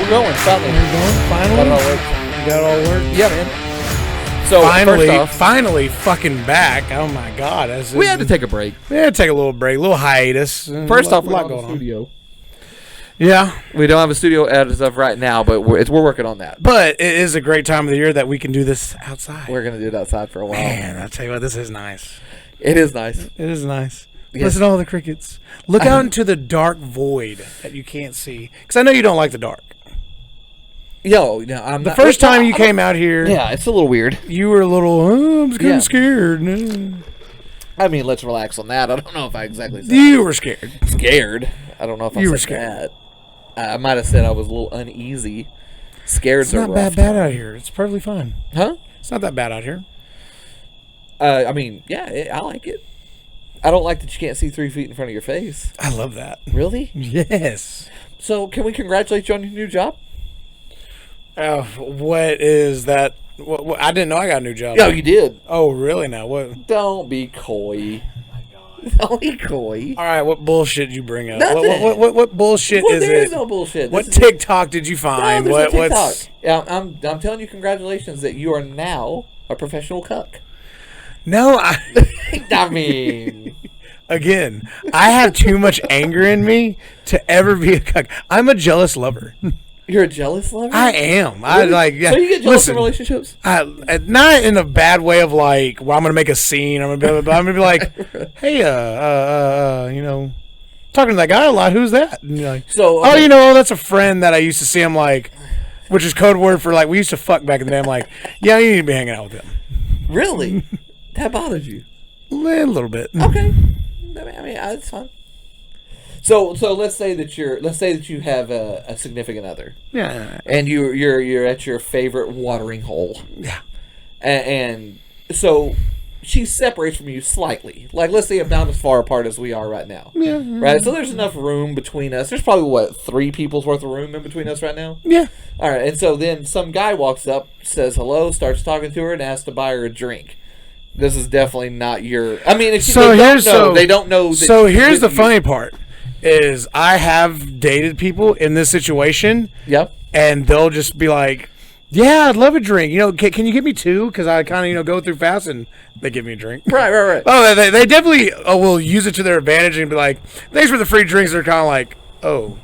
we're going. Finally. Finally. Got it all worked. Yeah, man. So finally fucking back. Oh my God. We had to take a break. We had to take a little break, a little hiatus. First off, a lot going on. Studio. Yeah. We don't have a studio as of right now, but we're working on that. But it is a great time of the year that we can do this outside. We're going to do it outside for a while. Man, I'll tell you what, this is nice. It is nice. It is nice. Yes. Listen to all the crickets. Look out into the dark void that you can't see. Because I know you don't like the dark. I'm the first time you came out here. Yeah, it's a little weird. You were a little, I'm kind of scared. I mean, let's relax on that. I don't know if I exactly said you were scared. Scared? I don't know if I said that. I might have said I was a little uneasy. Scared. It's not bad out here. It's perfectly fine. Huh? It's not that bad out here. I mean, yeah, I like it. I don't like that you can't see 3 feet in front of your face. I love that. Really? Yes. So, can we congratulate you on your new job? What is that? What, I didn't know I got a new job. No, you did. Oh, really? Now what? Don't be coy. Oh my God. Don't be coy. All right, what bullshit did you bring up? Nothing. What bullshit is it? There is no bullshit. What TikTok did you find? No, there's no TikTok. What's? Yeah, I'm telling you, congratulations that you are now a professional cuck. No, I mean, again, I have too much anger in me to ever be a cuck. I'm a jealous lover. You're a jealous lover? I am. Really? Yeah. So you get jealous in relationships? Not in a bad way of like, well, I'm gonna make a scene. I'm gonna be like, hey, talking to that guy a lot. Who's that? And you're like, okay. That's a friend that I used to see. I'm like, which is code word for like we used to fuck back in the day. I'm like, yeah, you need to be hanging out with him. Really? That bothers you? A little bit. Okay. I mean, it's fine. So let's say that you have a significant other. Yeah. And you're at your favorite watering hole. Yeah. And so she separates from you slightly. Like, let's say about as far apart as we are right now. Yeah. Right? So there's enough room between us. There's probably, 3 people's worth of room in between us right now? Yeah. All right. And so then some guy walks up, says hello, starts talking to her, and asks to buy her a drink. This is definitely not your... I mean, if they don't know... So here's the funny part, is I have dated people in this situation. Yep. And they'll just be like, yeah, I'd love a drink. Can you give me 2? Because I kind of, go through fast and they give me a drink. Right. Oh, they definitely will use it to their advantage and be like, thanks for the free drinks. They're kind of like, oh.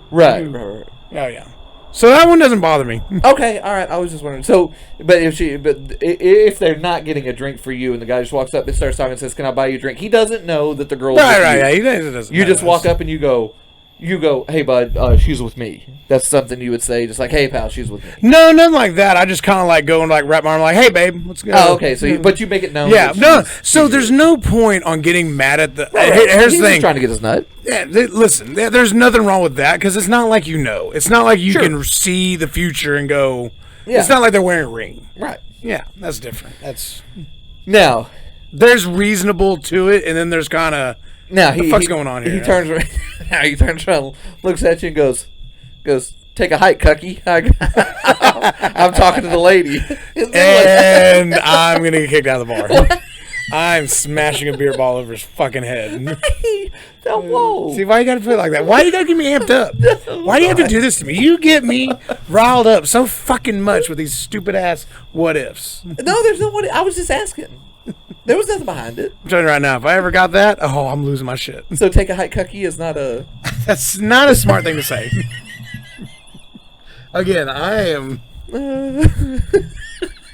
Right. Oh, yeah. So that one doesn't bother me. Okay, all right. I was just wondering. So, but if they're not getting a drink for you, and the guy just walks up and starts talking and says, "Can I buy you a drink?" He doesn't know that the girl. Right. Yeah, he doesn't. You just walk up and you go, "Hey, bud, she's with me." That's something you would say, just like, "Hey, pal, she's with me." No, nothing like that. I just kind of like go and like wrap my arm, like, "Hey, babe, let's go." Oh, okay. So, but you make it known. Yeah, no. So there's no point on getting mad at the. Right. Here's the thing. He's trying to get his nut. Yeah, listen. There's nothing wrong with that because it's not like It's not like you can see the future and go. Yeah. It's not like they're wearing a ring. Right. Yeah, that's different. That's now. There's reasonable to it, and then there's kind of. Now what the fuck's going on here? He turns around, looks at you, and goes, "Take a hike, Cucky." I'm talking to the lady, and I'm gonna get kicked out of the bar. What? I'm smashing a beer ball over his fucking head. Whoa! See, why you gotta play like that? Why you gotta get me amped up? Why do you have to do this to me? You get me riled up so fucking much with these stupid ass what ifs. No, there's no what. I was just asking. There was nothing behind it. I'm telling you right now, if I ever got that, I'm losing my shit. So take a hike, Cucky is not a... That's not a smart thing to say. Again, I am...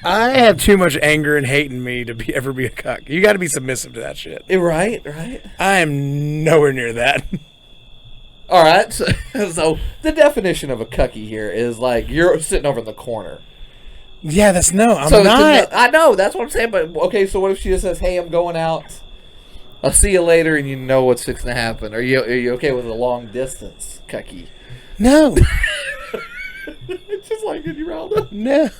I have too much anger and hate in me to ever be a cuck. You got to be submissive to that shit. Right. I am nowhere near that. All right. So the definition of a cucky here is like you're sitting over in the corner. Yeah, I'm not. I know, that's what I'm saying. But okay, so what if she just says, "Hey, I'm going out. I'll see you later," and you know what's fixing to happen? Are you okay with a long distance cucky? No. It's just like getting you riled up. No.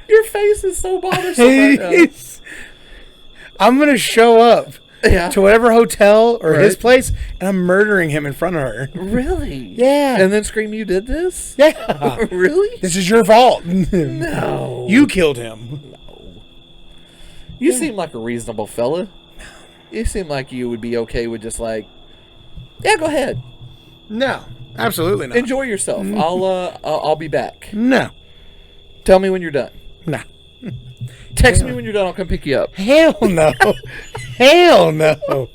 Your face is so bothersome right now. I'm gonna show up to whatever hotel or his place, and I'm murdering him in front of her. Really? Yeah. And then scream, "You did this?" Yeah. Really? This is your fault. No. You killed him. No. You seem like a reasonable fella. You seem like you would be okay with just like, yeah, go ahead. No. Absolutely not. Enjoy yourself. I'll be back. No. Tell me when you're done. No. Text me when you're done. I'll come pick you up. Hell no. Hell no.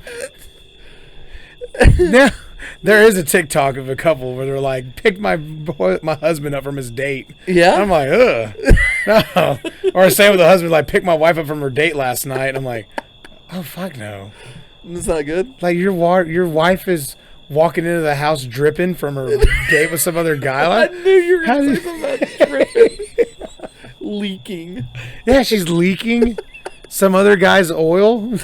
Now, there is a TikTok of a couple where they're like, pick my husband up from his date. Yeah? I'm like, ugh. No. Or same with the husband, like, pick my wife up from her date last night. I'm like, oh, fuck no. That's not good? Like, your wife is walking into the house dripping from her date with some other guy. Like, I knew you were going to say something about dripping. Leaking. Yeah, she's leaking some other guy's oil.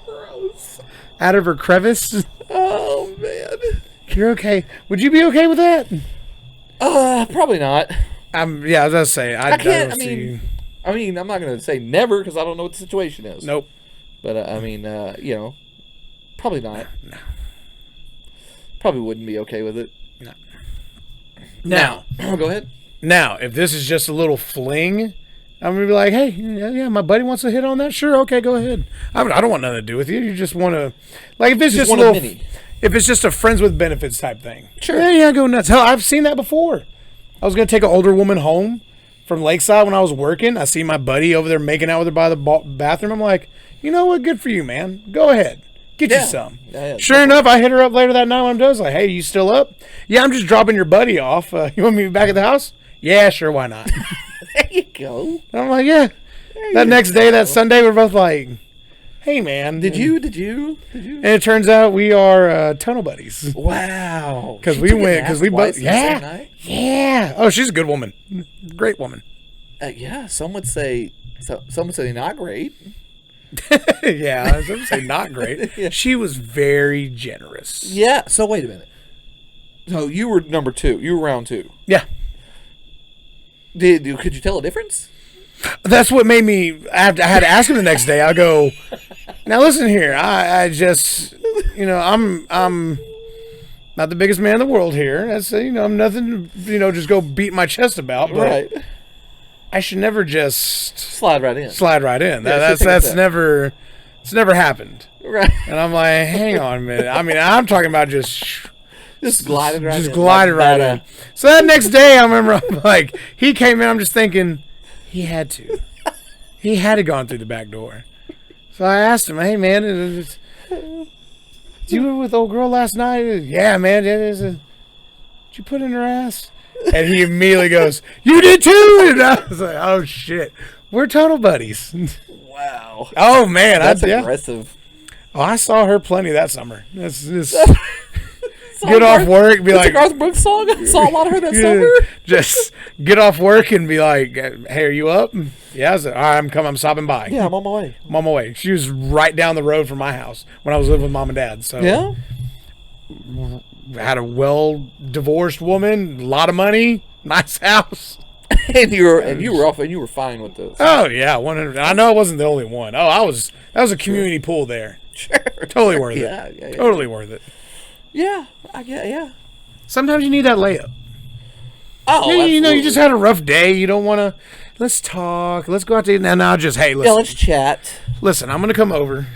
Gross. Out of her crevice. Oh, man. You're okay. Would you be okay with that? Probably not. I was going to say. I can't, I mean, I'm not going to say never because I don't know what the situation is. Nope. But, probably not. No. Probably wouldn't be okay with it. No. Now. Go ahead. Now, if this is just a little fling, I'm going to be like, hey, yeah, my buddy wants to hit on that. Sure, okay, go ahead. I don't want nothing to do with you. You just want to, like, if it's just a little, if it's just a friends with benefits type thing. Sure. Yeah, go nuts. Hell, I've seen that before. I was going to take an older woman home from Lakeside when I was working. I see my buddy over there making out with her by the bathroom. I'm like, you know what? Good for you, man. Go ahead. Get you some. Yeah, sure enough, I hit her up later that night when I'm done. I was like, hey, you still up? Yeah, I'm just dropping your buddy off. You want me back at the house? Yeah, sure, why not? There you go. And I'm like, yeah. That next day, that Sunday, we're both like, hey, man. Did you? And it turns out we are tunnel buddies. Wow. Because we both, yeah. Oh, she's a good woman. Great woman. Yeah, some would say not great. Yeah, some would say not great. Yeah. She was very generous. Yeah. So wait a minute. So you were number 2. You were round 2. Yeah. Could you tell a difference? That's what made me. I had to ask him the next day. I go, now listen here. I just, I'm not the biggest man in the world here. That's I'm nothing. Just go beat my chest about. But right. I should never just slide right in. Yeah, that's never. It's never happened. Right. And I'm like, hang on a minute. I mean, I'm talking about just glided right in. Just glided right in. So that next day, I remember, I'm like, he came in, I'm just thinking, he had to. He had gone through the back door. So I asked him, hey, man, you were with old girl last night? Yeah, man. Did you put in her ass? And he immediately goes, you did too? And I was like, oh, shit. We're total buddies. Wow. Oh, man. That's aggressive. Oh, I saw her plenty that summer. That's just... Get off work, be like, Garth Brooks song. I saw a lot of her that summer. Just get off work and be like, hey, are you up? Yeah, I was like, all right, I'm stopping by. Yeah, I'm on my way. She was right down the road from my house when I was living with mom and dad. So yeah, had a well-divorced woman, a lot of money, nice house. and you were off, and you were fine with this. Oh yeah, 100. I know I wasn't the only one. Oh, that was a community pool there. Sure, totally worth it. Yeah. Totally worth it. Yeah, I get. Yeah. Sometimes you need that layup. Oh, yeah, you just had a rough day. You don't want to. Let's talk. Let's go out to eat. Now, just hey, listen. Yeah, let's chat. Listen, I'm gonna come over,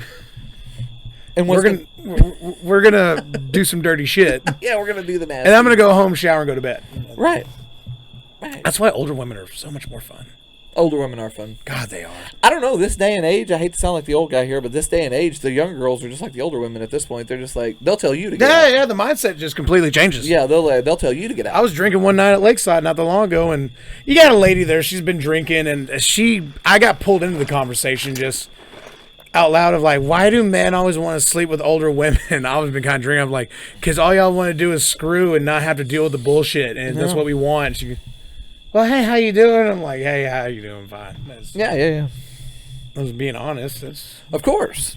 and we're gonna do some dirty shit. Yeah, we're gonna do the nasty. And I'm gonna go home, shower, and go to bed. Right. That's why older women are so much more fun. Older women are fun. God, they are. I don't know. This day and age, I hate to sound like the old guy here, but this day and age, the younger girls are just like the older women at this point. They're just like, they'll tell you to get out. Yeah, the mindset just completely changes. Yeah, they'll tell you to get out. I was drinking one night at Lakeside not that long ago, and you got a lady there. She's been drinking, and I got pulled into the conversation just out loud of like, why do men always want to sleep with older women? And I was been kind of drinking. I'm like, because all y'all want to do is screw and not have to deal with the bullshit, and that's what we want. She, well, hey, how you doing? I'm like, hey, how you doing? Fine. Yeah. I was being honest. Of course.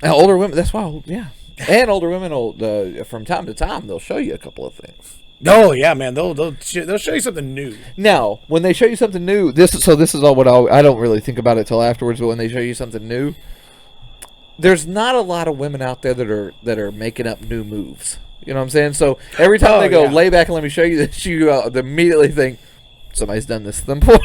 Now, older women, that's why, yeah. And older women will, from time to time, they'll show you a couple of things. Oh, yeah, man. They'll show you something new. Now, when they show you something new, this is all what I don't really think about it till afterwards, but when they show you something new, there's not a lot of women out there that are making up new moves. You know what I'm saying? So every time they go, lay back and let me show you this, you immediately think, somebody's done this to them before.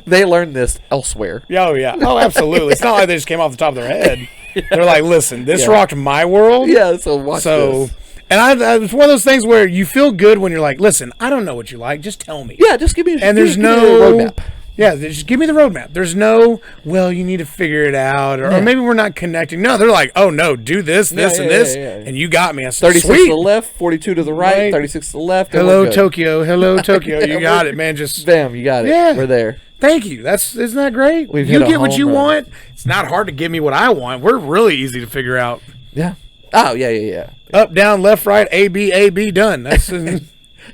They learned this elsewhere. Oh, yeah. Oh, absolutely. It's not like they just came off the top of their head. They're like, listen, this Yeah. rocked my world. Yeah, so watch this. And it's one of those things where you feel good when you're like, listen, I don't know what you like. Just tell me. Yeah, just give me. And there's give me no a roadmap. Yeah, just give me the roadmap. There's no, well, you need to figure it out, or maybe we're not connecting. No, they're like, oh no, do this, and this, and you got me. I said, 36 sweet. to the left, 42 to the right, 36 to the left. and Hello, we're good. Tokyo. Hello, Tokyo. You got it, man. Just Bam, you got it. Yeah. We're there. thank you. Isn't that great? We've You hit a get what home you run. want. It's not hard to give me what I want. We're really easy to figure out. Yeah. Oh, yeah. Up, down, left, right, A, B, done. That's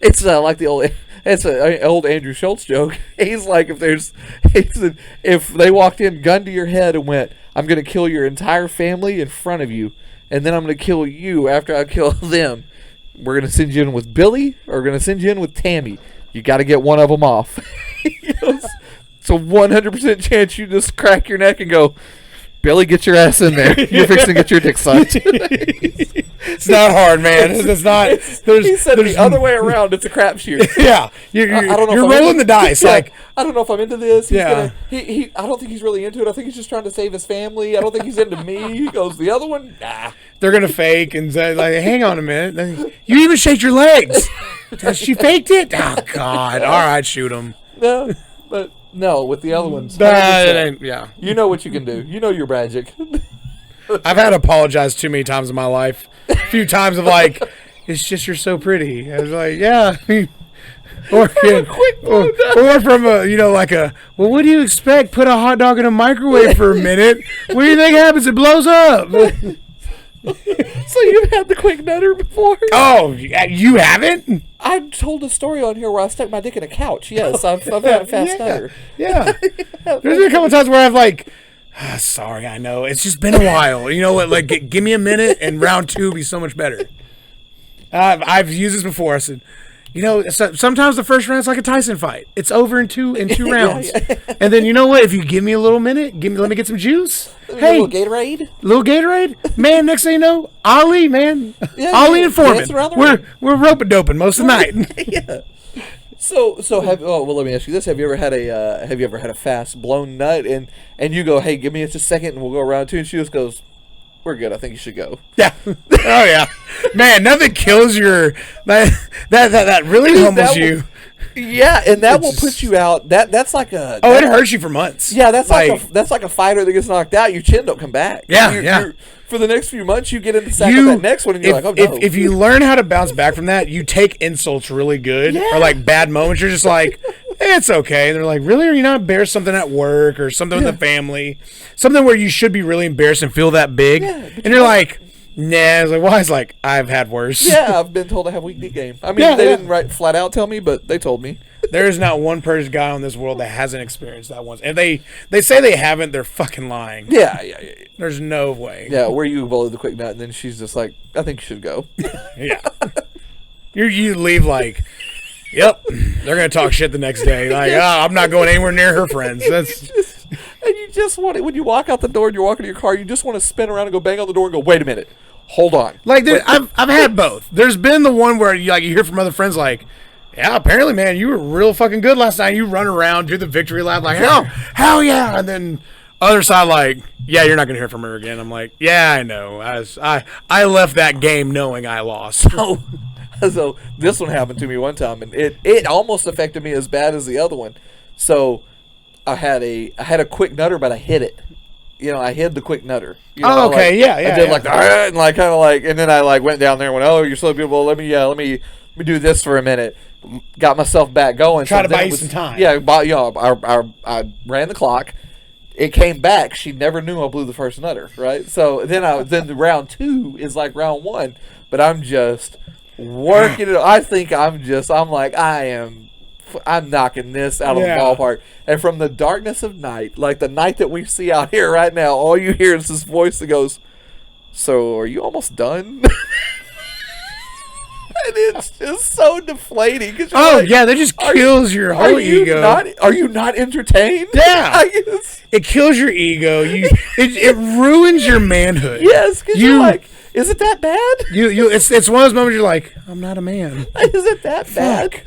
It's like the old. It's an old Andrew Schultz joke. He's like, if they walked in, gun to your head, and went, "I'm going to kill your entire family in front of you, and then I'm going to kill you after I kill them. We're going to send you in with Billy, or we're going to send you in with Tammy. You got to get one of them off." It's a 100% chance you just crack your neck and go, "Billy, get your ass in there. You're fixing to get your dick sucked." it's not hard, man. It's not. He said the other way around. It's a crapshoot. Yeah, you're I don't know. you're if I'm rolling the dice. Yeah, Like, I don't know if I'm into this. He's Yeah. He. I don't think he's really into it. I think he's just trying to save his family. I don't think he's into me. He goes, the other one, nah. they're gonna fake and say, like, hang on a minute. You even shaked your legs. She faked it. Oh God! All right, shoot him. No, but no, with the other ones. Yeah, You know what you can do. You know you're magic. I've had to apologize too many times in my life. A few times of like, it's just you're so pretty. I was like, yeah. Or from a, like a, well, what do you expect? Put a hot dog in a microwave for a minute. What do you think happens? It blows up. So you've had the quick nutter before? Oh, you haven't? I told a story on here where I stuck my dick in a couch. Yes, I've had a fast nutter. Yeah. There's been a couple times where I've like, sorry, I know. It's just been a while. You know what? Like, give me a minute and round 2 will be so much better. I've used this before. I said, sometimes the first round's like a Tyson fight. It's over in two rounds. Yeah. And then you know what? If you give me a little minute, let me get some juice. Hey, A little Gatorade? little Gatorade, man. Next thing you know, Ali, man, Yeah, Ali yeah, and Foreman. dance around the We're rope a doping most of the night. Yeah. So let me ask you this: Have you ever had a fast blown nut and you go, "Hey, give me just a second, and we'll go around 2," and she just goes, "We're good. I think you should go." Yeah. Oh yeah. Man, nothing kills your that really humbles you. Yeah, and that will put you out. That's like a. Oh, it hurts you for months. Yeah, that's like a fighter that gets knocked out. Your chin don't come back. Yeah, You're, for the next few months, you get in the sack of that next one, and you're like, "Oh no!" If you learn how to bounce back from that, you take insults really good, or like bad moments. You're just like, it's okay. And they're like, really? Are you not embarrassed something at work or something with the family, something where you should be really embarrassed and feel that big, and you're like, nah. I was like, why? It's like, I've had worse. Yeah, I've been told I have weak knee game. I mean, they didn't flat out tell me, but they told me. There is not one person guy on this world that hasn't experienced that once. And they say they haven't, they're fucking lying. Yeah. There's no way. Yeah, where you blow the quick nut, and then she's just like, "I think you should go." Yeah. You leave like, yep, they're going to talk shit the next day. Like, I'm not going anywhere near her friends. That's And you just want it, when you walk out the door and you're walking to your car, you just want to spin around and go bang on the door and go, "Wait a minute. Hold on." like, I've had both. There's been the one where you hear from other friends like, yeah, apparently, man, you were real fucking good last night. You run around, do the victory lap, like, hell yeah. And then other side, like, yeah, you're not going to hear from her again. I'm like, yeah, I know. I left that game knowing I lost. So this one happened to me one time, and it almost affected me as bad as the other one. So I had a quick nutter, but I hid it. I hid the quick nutter. Oh, okay, yeah. I did like, and like kind of like, and then I like went down there and went, "Oh, you're so beautiful. Let me do this for a minute." Got myself back going. Try to buy you some time. Yeah, I ran the clock. It came back. She never knew I blew the first nutter, right? So then the round 2 is like round 1, but I'm just working it. I'm knocking this out of the ballpark. And from the darkness of night, like the night that we see out here right now, all you hear is this voice that goes, "So are you almost done?" And it's just so deflating. Yeah, that just kills your whole ego. Are you not entertained? Yeah. It kills your ego. It ruins your manhood. Yes, because you're like, is it that bad? It's one of those moments you're like, I'm not a man. Is it that bad?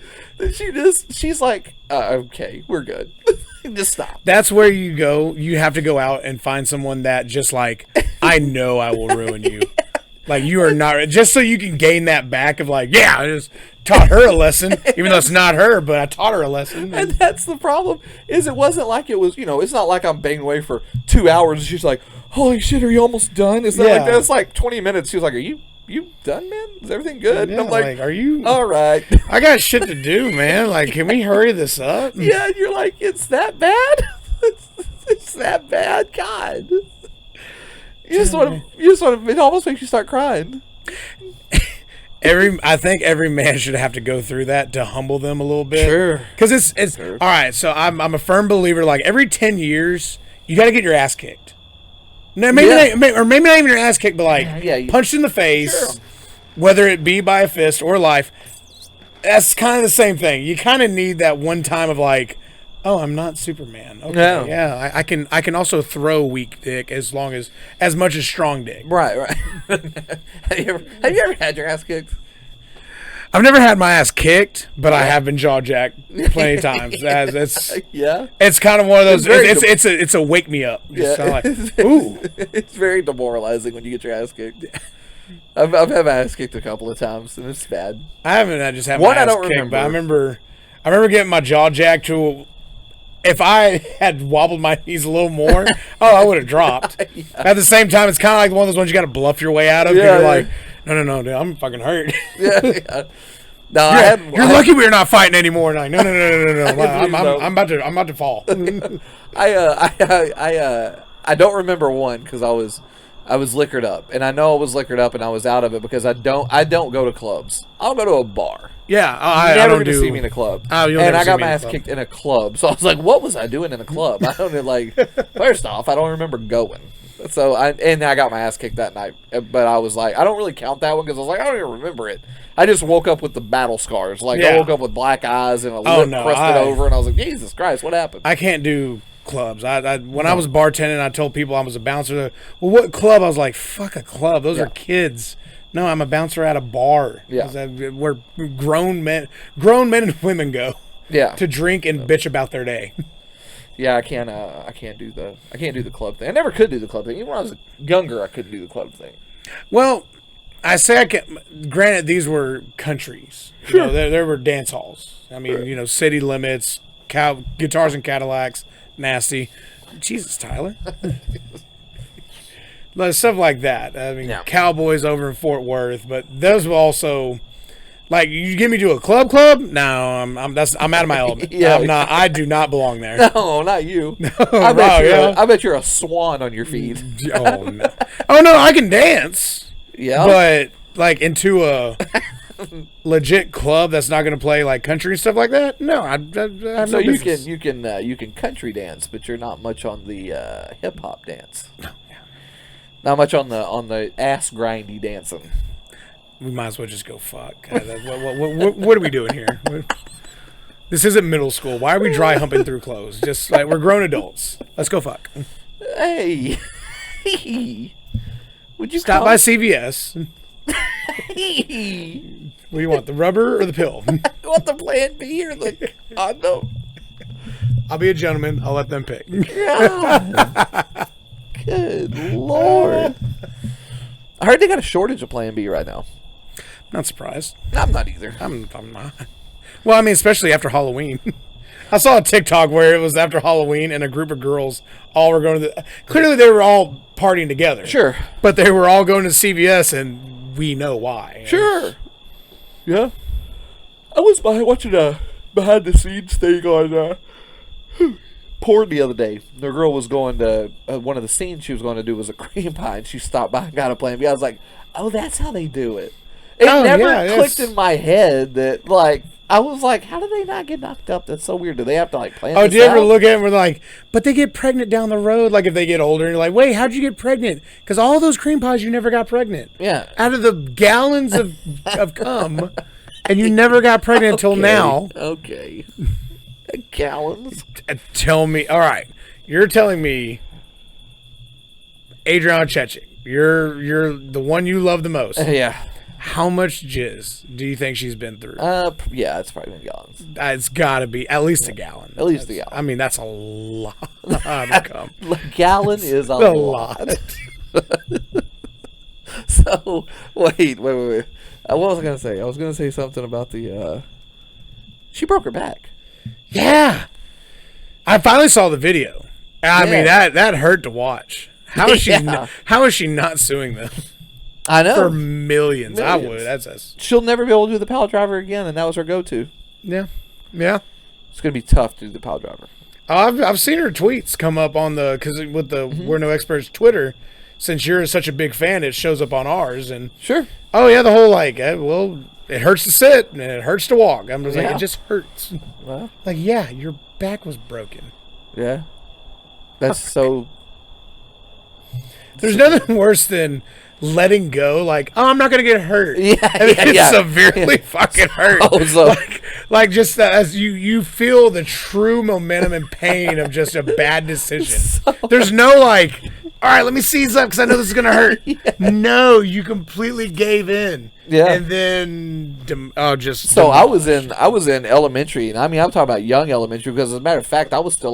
She's like, okay, we're good. Just stop. That's where you go. You have to go out and find someone that just like, I know I will ruin you. Like, you are not, just so you can gain that back of like, yeah, I just taught her a lesson, even though it's not her, but I taught her a lesson. And that's the problem, is it wasn't like it was, it's not like I'm banging away for 2 hours and she's like, holy shit, are you almost done? It's not like that. It's like 20 minutes. She was like, are you done, man? Is everything good? Yeah, and I'm like, are you? All right. I got shit to do, man. Like, can we hurry this up? Yeah, and you're like, it's that bad? It's that bad? God. You just want to, it almost makes you start crying. I think every man should have to go through that to humble them a little bit. Sure. Because it's sure. All right. So I'm a firm believer. Like, every 10 years, you got to get your ass kicked. No, maybe not even your ass kicked, but like punched in the face, sure. Whether it be by a fist or life. That's kind of the same thing. You kind of need that one time of like, oh, I'm not Superman. Okay, yeah, I can also throw weak dick as much as strong dick. Right. Have you ever had your ass kicked? I've never had my ass kicked, but I have been jaw jacked plenty of times. It's kind of one of those. It's a wake me up. Just like, ooh, it's very demoralizing when you get your ass kicked. I've had my ass kicked a couple of times, and it's bad. I haven't. I just had my ass kicked, but I remember getting my jaw jacked to. If I had wobbled my knees a little more, I would have dropped. Yeah. At the same time, it's kind of like one of those ones you got to bluff your way out of. Yeah, you're like, no, dude, I'm fucking hurt. Yeah. No, you're lucky we're not fighting anymore. Like, no. I'm about to fall. I don't remember one because I was liquored up, and I know I was liquored up, and I was out of it because I don't go to clubs. I'll go to a bar. Yeah, I never going to see me in a club. And I got my ass kicked in a club, so I was like, "What was I doing in a club?" I don't like. First off, I don't remember going. So I got my ass kicked that night, but I was like, I don't really count that one because I was like, I don't even remember it. I just woke up with the battle scars. Like I woke up with black eyes and a lip crusted over, and I was like, Jesus Christ, what happened? I can't do clubs. When I was bartending, I told people I was a bouncer. Well, what club? I was like, fuck a club. Those are kids. No, I'm a bouncer at a bar. Yeah, where grown men and women go. Yeah, to drink and bitch about their day. Yeah, I can't do the club thing. I never could do the club thing. Even when I was younger, I couldn't do the club thing. Well, I say I can. Granted, these were countries. Sure. There were dance halls. I mean, city limits, guitars and Cadillacs, nasty. Jesus, Tyler. Stuff like that. I mean, Cowboys over in Fort Worth, but those were also like, you get me to a club? No, I'm out of my element. I'm not. I do not belong there. No, not you. No, I bet you're a swan on your feet. Oh no, I can dance. Yeah, but like into a legit club that's not going to play like country and stuff like that. No, I have no business. you can country dance, but you're not much on the hip hop dance. No. Not much on the ass grindy dancing. We might as well just go fuck. What are we doing here? This isn't middle school. Why are we dry humping through clothes? Just like, we're grown adults. Let's go fuck. Hey. Would you stop by CVS? What do you want, the rubber or the pill? You want the Plan B or the condom? I'll be a gentleman. I'll let them pick. Yeah. Good Lord. I heard they got a shortage of Plan B right now. Not surprised. I'm not either. I'm not. Well, I mean, especially after Halloween. I saw a TikTok where it was after Halloween and a group of girls all were going to clearly they were all partying together. Sure. But they were all going to CVS, and we know why. Sure. Yeah. I was watching a behind the scenes thing on porn the other day. The girl was going to one of the scenes she was going to do was a cream pie, and she stopped by and got a Plan B. I was like, oh, that's how they do it. It never clicked in my head that, like, I was like, how do they not get knocked up? That's so weird. Do they have to, like, plan this out? Oh, do you ever look at them and like, but they get pregnant down the road, like, if they get older, and you're like, wait, how'd you get pregnant? Because all those cream pies, you never got pregnant. Yeah. Out of the gallons of cum, and you never got pregnant until now. Okay. Gallons? Tell me, all right, you're telling me Adriana Chechik, you're the one you love the most. Yeah. How much jizz do you think she's been through? Yeah, it's probably been gallons. It's got to be at least a gallon. At least a gallon. I mean, that's a lot of cum. A gallon is a A lot. So, wait. What was I going to say? I was going to say something about the, she broke her back. Yeah. I finally saw the video. I mean, that hurt to watch. How is she not suing them? I know. For millions. I would. She'll never be able to do the power driver again, and that was her go-to. Yeah. Yeah. It's going to be tough to do the power driver. I've seen her tweets come up on because with the We're No Experts Twitter, since you're such a big fan, it shows up on ours. And sure. Oh, yeah, the whole well, it hurts to sit and it hurts to walk. I'm just like, it just hurts. Well, like, yeah, your back was broken. Yeah. That's so... There's nothing worse than letting go, like, oh, I'm not going to get hurt. Yeah, and it's severely fucking hurt. Oh, so... Like just as you feel the true momentum and pain of just a bad decision. There's no like, all right, let me seize up because I know this is going to hurt. No, you completely gave in. Yeah. And then, just... So I was in elementary, and I mean, I'm talking about young elementary, because as a matter of fact, I was still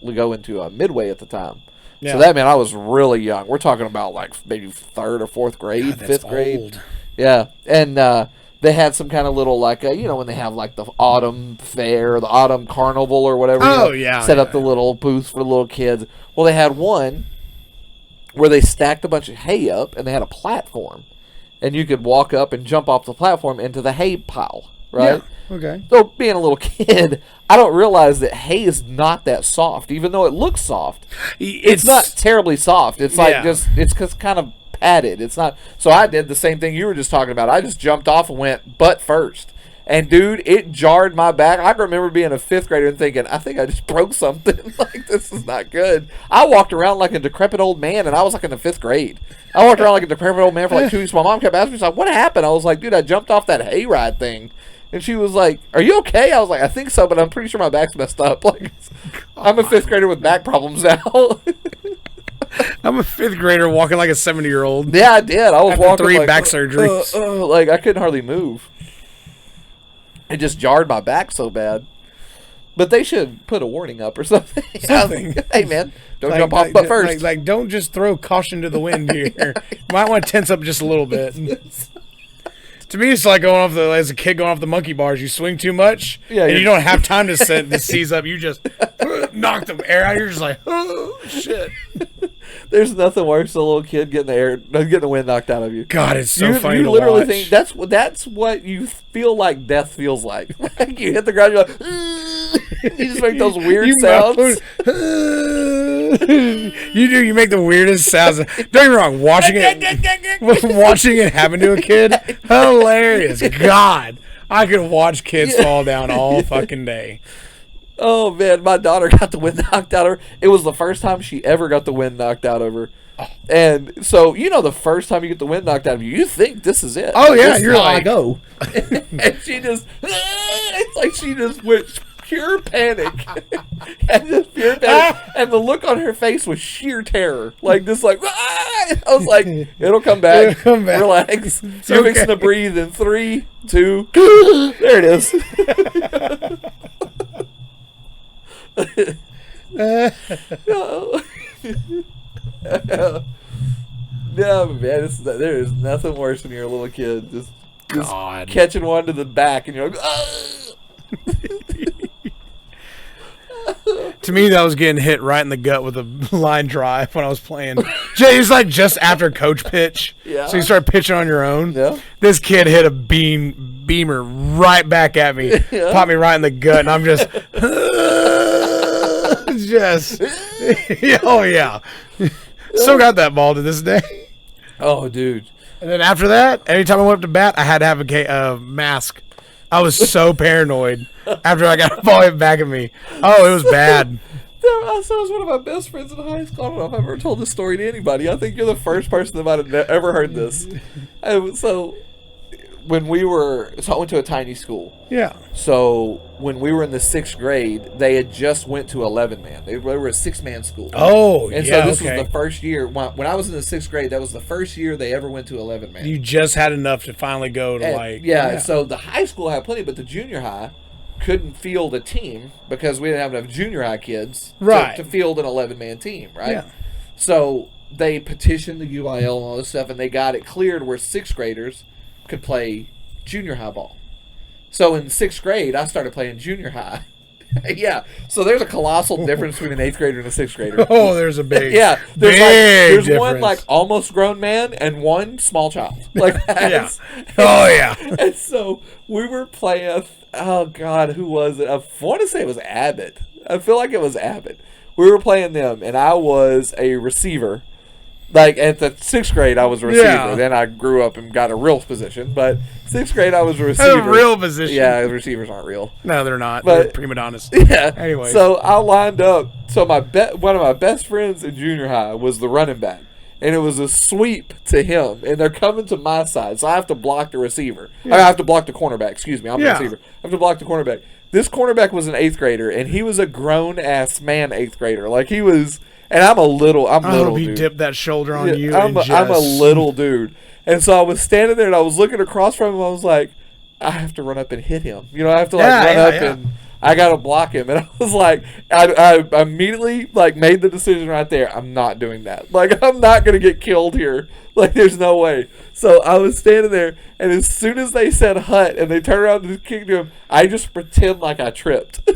going to Midway at the time. Yeah. So that meant I was really young. We're talking about like maybe 3rd or 4th grade, God, that's 5th grade. Old. Yeah. And they had some kind of little like, when they have like the autumn fair, the autumn carnival or whatever. Oh, yeah. Set up the little booths for the little kids. Well, they had one where they stacked a bunch of hay up, and they had a platform. And you could walk up and jump off the platform into the hay pile, right? Yeah, okay. So being a little kid, I don't realize that hay is not that soft, even though it looks soft. It's not terribly soft. It's like it's kind of padded. It's not. So I did the same thing you were just talking about. I just jumped off and went butt first. And dude, it jarred my back. I remember being a 5th grader and thinking, I think I just broke something. Like, this is not good. I walked around like a decrepit old man, and I was like in the 5th grade. I walked around like a decrepit old man for like 2 weeks. My mom kept asking me, she's like, what happened? I was like, dude, I jumped off that hayride thing. And she was like, are you okay? I was like, I think so, but I'm pretty sure my back's messed up. Like, I'm a 5th grader with back problems now. I'm a 5th grader walking like a 70-year-old. Yeah, I did. I was after walking 3 like, back surgeries. Like, I couldn't hardly move. It just jarred my back so bad. But they should put a warning up or something. Hey, man, don't jump off butt first. Like, don't just throw caution to the wind here. You might want to tense up just a little bit. To me, it's like as a kid going off the monkey bars. You swing too much, and you don't have time to seize up. You just knock the air out. You're just like, oh, shit. There's nothing worse than a little kid getting the wind knocked out of you. God, it's so funny to literally watch. Think that's what you feel like death feels like. Like you hit the ground, you're like, you just make those weird sounds. You make the weirdest sounds. Don't get me wrong, watching it happen to a kid, hilarious. God, I could watch kids fall down all fucking day. Oh, man, my daughter got the wind knocked out of her. It was the first time she ever got the wind knocked out of her. And so, the first time you get the wind knocked out of you, you think this is it. Oh, yeah, you're like, I go. And she just, it's like she just went pure panic. And just pure panic. And the look on her face was sheer terror. Like, just like, I was like, it'll come back. It'll come back. Relax. You're fixing to breathe in 3, 2, there it is. No. No, man, there is nothing worse when you're a little kid. Just catching one to the back and you're like, To me, that was getting hit right in the gut with a line drive when I was playing. It was like just after coach pitch. Yeah. So you start pitching on your own. Yeah. This kid hit a beamer right back at me. Yeah. Popped me right in the gut, and I'm just... oh, yeah. Still got that ball to this day. Oh, dude. And then after that, anytime I went up to bat, I had to have a mask. I was so paranoid after I got a ball hit back at me. Oh, it was bad. That was one of my best friends in high school. I don't know if I've ever told this story to anybody. I think you're the first person that might have ever heard this. So when we were, so I went to a tiny school. Yeah. So when we were in the 6th grade, they had just went to 11-man. They were a 6-man school. Oh, and yeah, so this okay. was the first year. When I was in the 6th grade, that was the first year they ever went to 11-man. You just had enough to finally go to And, yeah, so the high school had plenty, but the junior high couldn't field a team because we didn't have enough junior high kids to field an 11-man team, right? Yeah. So they petitioned the UIL and all this stuff, and they got it cleared where 6th graders could play junior high ball. So in 6th grade, I started playing junior high. Yeah, so there's a colossal difference between an 8th grader and a 6th grader. Oh, there's a big there's difference. one like almost grown man and one small child. Like yeah. Oh yeah. And so we were playing. Oh God, who was it? I want to say it was Abbott. I feel like it was Abbott. We were playing them, and I was a receiver. Like, at the 6th grade, I was a receiver. Yeah. Then I grew up and got a real position. But 6th grade, I was a receiver. A real position? Yeah, receivers aren't real. No, they're not. But, they're prima donnas. Yeah. Anyway. So I lined up. So one of my best friends in junior high was the running back. And it was a sweep to him. And they're coming to my side. So I have to block the receiver. Yeah. I have to block the cornerback. Excuse me. I'm the receiver. I have to block the cornerback. This cornerback was an 8th grader. And he was a grown-ass man 8th grader. Like, he was... And I'm little he dude. dipped that shoulder on you. I'm a little dude. And so I was standing there and I was looking across from him. I was like, I have to run up and hit him. You know, I have to run up and I got to block him. And I was like, I immediately made the decision right there. I'm not doing that. Like, I'm not going to get killed here. Like, there's no way. So I was standing there, and as soon as they said hut and they turned around and kicked him, I just pretend like I tripped.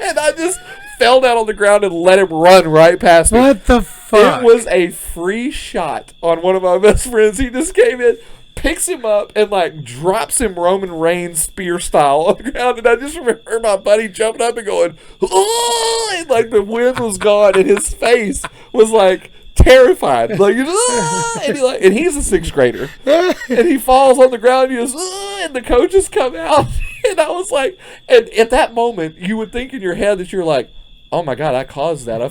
And I just fell down on the ground and let him run right past me. What the fuck? It was a free shot on one of my best friends. He just came in, picks him up, and drops him Roman Reigns spear style on the ground. And I just remember my buddy jumping up and going, oh! And the wind was gone, and his face was terrified. And he's a 6th grader. And he falls on the ground, and he goes, and the coaches come out. And I was like, and at that moment, you would think in your head that you're like, oh my God, I caused that.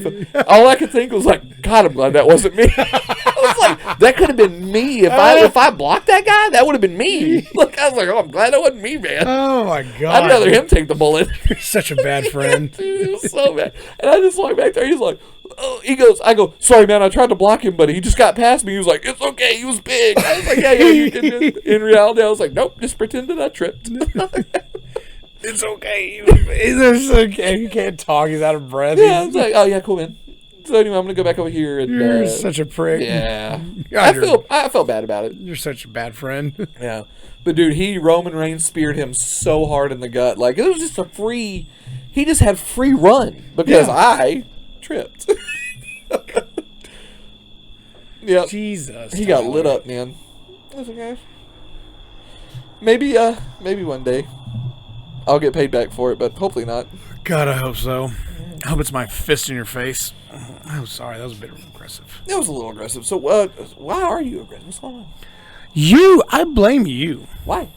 All I could think was God, I'm glad that wasn't me. I was like, that could have been me. If I blocked that guy, that would have been me. I was like, oh, I'm glad that wasn't me, man. Oh my God. I'd rather him take the bullet. You're such a bad friend. Dude, it was so bad. And I just walked back there. He's like, oh, I go, sorry, man, I tried to block him, but he just got past me. He was like, it's okay. He was big. I was like, yeah, you can. In reality, I was like, nope, just pretend that I tripped. It's okay. It's okay. You can't talk. He's out of breath. Yeah, I was like, oh, yeah, cool, man. So anyway, I'm going to go back over here. And, you're such a prick. Yeah. God, I felt bad about it. You're such a bad friend. Yeah. But, dude, Roman Reigns speared him so hard in the gut. It was just he just had free run because I tripped. Yep. Jesus. He got lit up, man. That's okay. Maybe one day I'll get paid back for it, but hopefully not. God, I hope so. I hope it's my fist in your face. I'm sorry, that was a bit aggressive. It was a little aggressive. So, why are you aggressive? What's going on? I blame you. Why?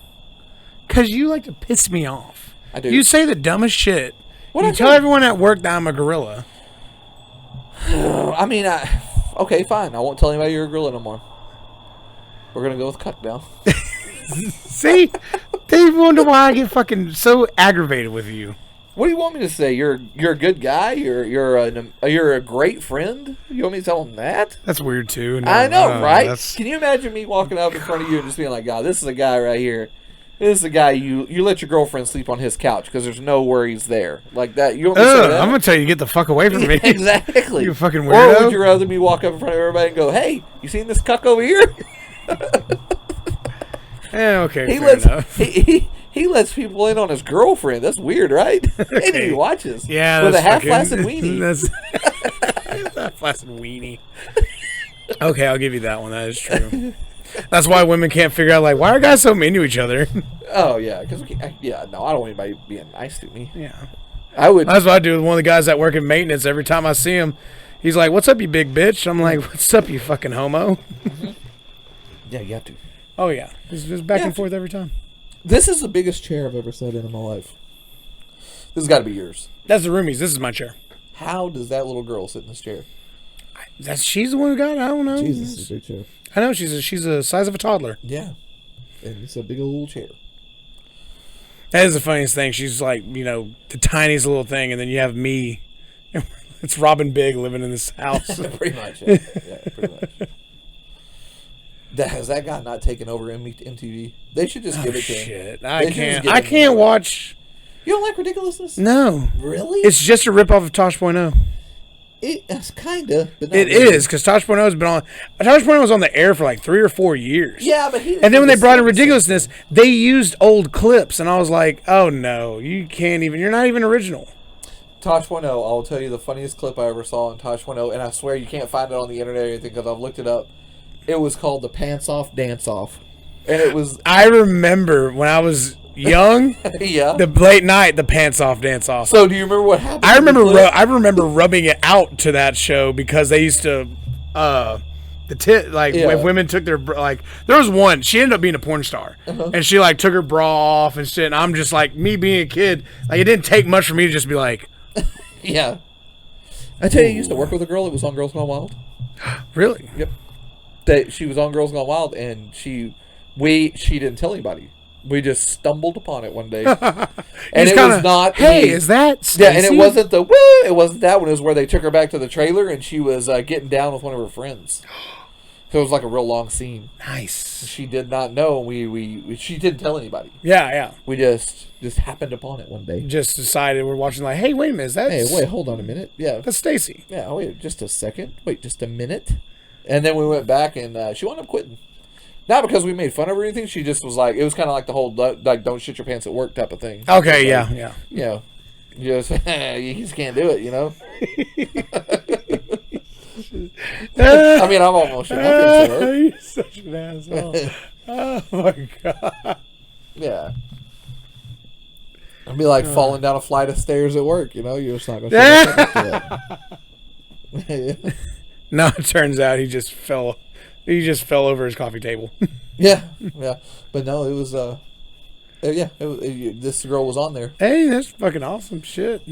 Because you like to piss me off. I do. You say the dumbest shit. You tell everyone at work that I'm a gorilla. Okay, fine. I won't tell anybody you're a gorilla no more. We're going to go with cuck now. See? They wonder why I get fucking so aggravated with you. What do you want me to say? You're a good guy. You're a great friend. You want me to tell them that? That's weird too. No, I know, right? Can you imagine me walking up in front of you and just being like, "God, this is a guy right here. This is a guy you let your girlfriend sleep on his couch because there's no worries there like that." You want me to say that? I'm gonna tell you to get the fuck away from me. Exactly. You fucking weirdo. Or would you rather me walk up in front of everybody and go, "Hey, you seen this cuck over here?" Okay. Fair enough. He lets people in on his girlfriend. That's weird, right? Okay. Maybe he watches. Yeah, with a half-flaccid weenie. That's half-flaccid weenie. Okay, I'll give you that one. That is true. That's why women can't figure out why are guys so mean to each other? Oh yeah, because I don't want anybody being nice to me. Yeah, I would. That's what I do with one of the guys that work in maintenance. Every time I see him, he's like, "What's up, you big bitch?" I'm like, "What's up, you fucking homo?" Mm-hmm. Yeah, you have to. Oh yeah, it's just back and forth every time. This is the biggest chair I've ever sat in my life. This has got to be yours. That's the roomies. This is my chair. How does that little girl sit in this chair? She's the one who got it. I don't know. Jesus, it's a big chair. I know she's the size of a toddler. Yeah, and it's a big old chair. That is the funniest thing. She's like, the tiniest little thing, and then you have me. It's Robin Big living in this house. Pretty much. Yeah, pretty much. Has that guy not taken over MTV? They should just give it to him. Shit, I can't watch. You don't like Ridiculousness? No. Really? It's just a ripoff of Tosh.0. It's kind of. It is, because Tosh.0 has been on. Tosh.0 was on the air for like 3 or 4 years. Yeah, but and then when they brought in Ridiculousness, they used old clips, and I was like, oh no, you can't even. You're not even original. Tosh.0, I'll tell you the funniest clip I ever saw on Tosh.0, and I swear you can't find it on the internet or anything because I've looked it up. It was called the Pants Off Dance Off. And it was... I remember when I was young, yeah, the late night, the Pants Off Dance Off. So do you remember what happened? I remember rubbing it out to that show because they used to... if women took their there was one, she ended up being a porn star, and she like took her bra off and shit, and I'm just like, me being a kid, like it didn't take much for me to just be like... Yeah. I tell you, I used to work with a girl that was on Girls Gone Wild. Really? Yep. She was on Girls Gone Wild, and she didn't tell anybody. We just stumbled upon it one day. And it was not... Hey, is that Stacey? Yeah, and it wasn't the... Woo! It wasn't that one. It was where they took her back to the trailer, and she was getting down with one of her friends. So it was like a real long scene. Nice. She did not know. She didn't tell anybody. Yeah. We just happened upon it one day. Just decided we're watching like, hey, wait a minute. Wait, hold on a minute. Yeah. That's Stacey. Yeah, wait just a second. Wait just a minute. And then we went back, and she wound up quitting. Not because we made fun of her or anything. She just was like, it was kind of like the whole, like, don't shit your pants at work type of thing. Okay, like, yeah. You know, you just can't do it, you know? I mean, I'm almost shit my pants at work. You're such an asshole. Oh, my God. Yeah. It'd be like falling down a flight of stairs at work, you know? You're just not going to do it. No, it turns out he just fell over his coffee table. Yeah. But no, it was this girl was on there. Hey, that's fucking awesome shit.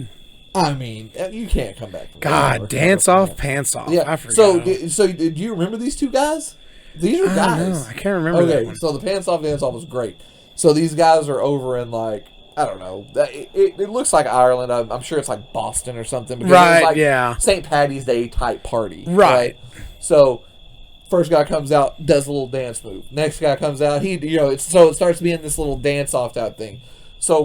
I mean, you can't come back from God, dance off, pants off. Yeah. I forgot. So do you remember these two guys? These are guys. I can't remember that one. So the pants off dance off was great. So these guys are over in like, I don't know. It looks like Ireland. I'm sure it's like Boston or something. Because right, it was like yeah. St. Patty's Day type party. Right. So first guy comes out, does a little dance move. Next guy comes out, it starts being this little dance off type thing. So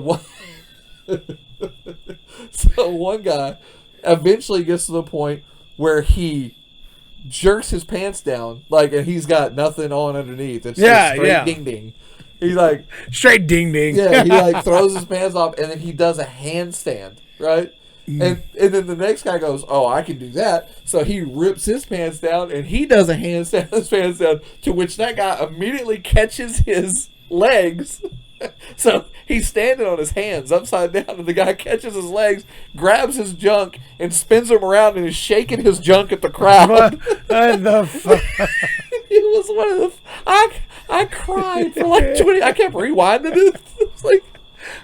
one guy eventually gets to the point where he jerks his pants down, like, and he's got nothing on underneath. It's just straight ding ding. He's like straight ding ding. Yeah, he like throws his pants off, and then he does a handstand, right? And then the next guy goes, oh, I can do that. So he rips his pants down, and he does a handstand, his pants down, to which that guy immediately catches his legs. So he's standing on his hands upside down, and the guy catches his legs, grabs his junk, and spins him around and is shaking his junk at the crowd. What the fuck? It was one of the... I cried for like 20... I kept rewinding it. It was like...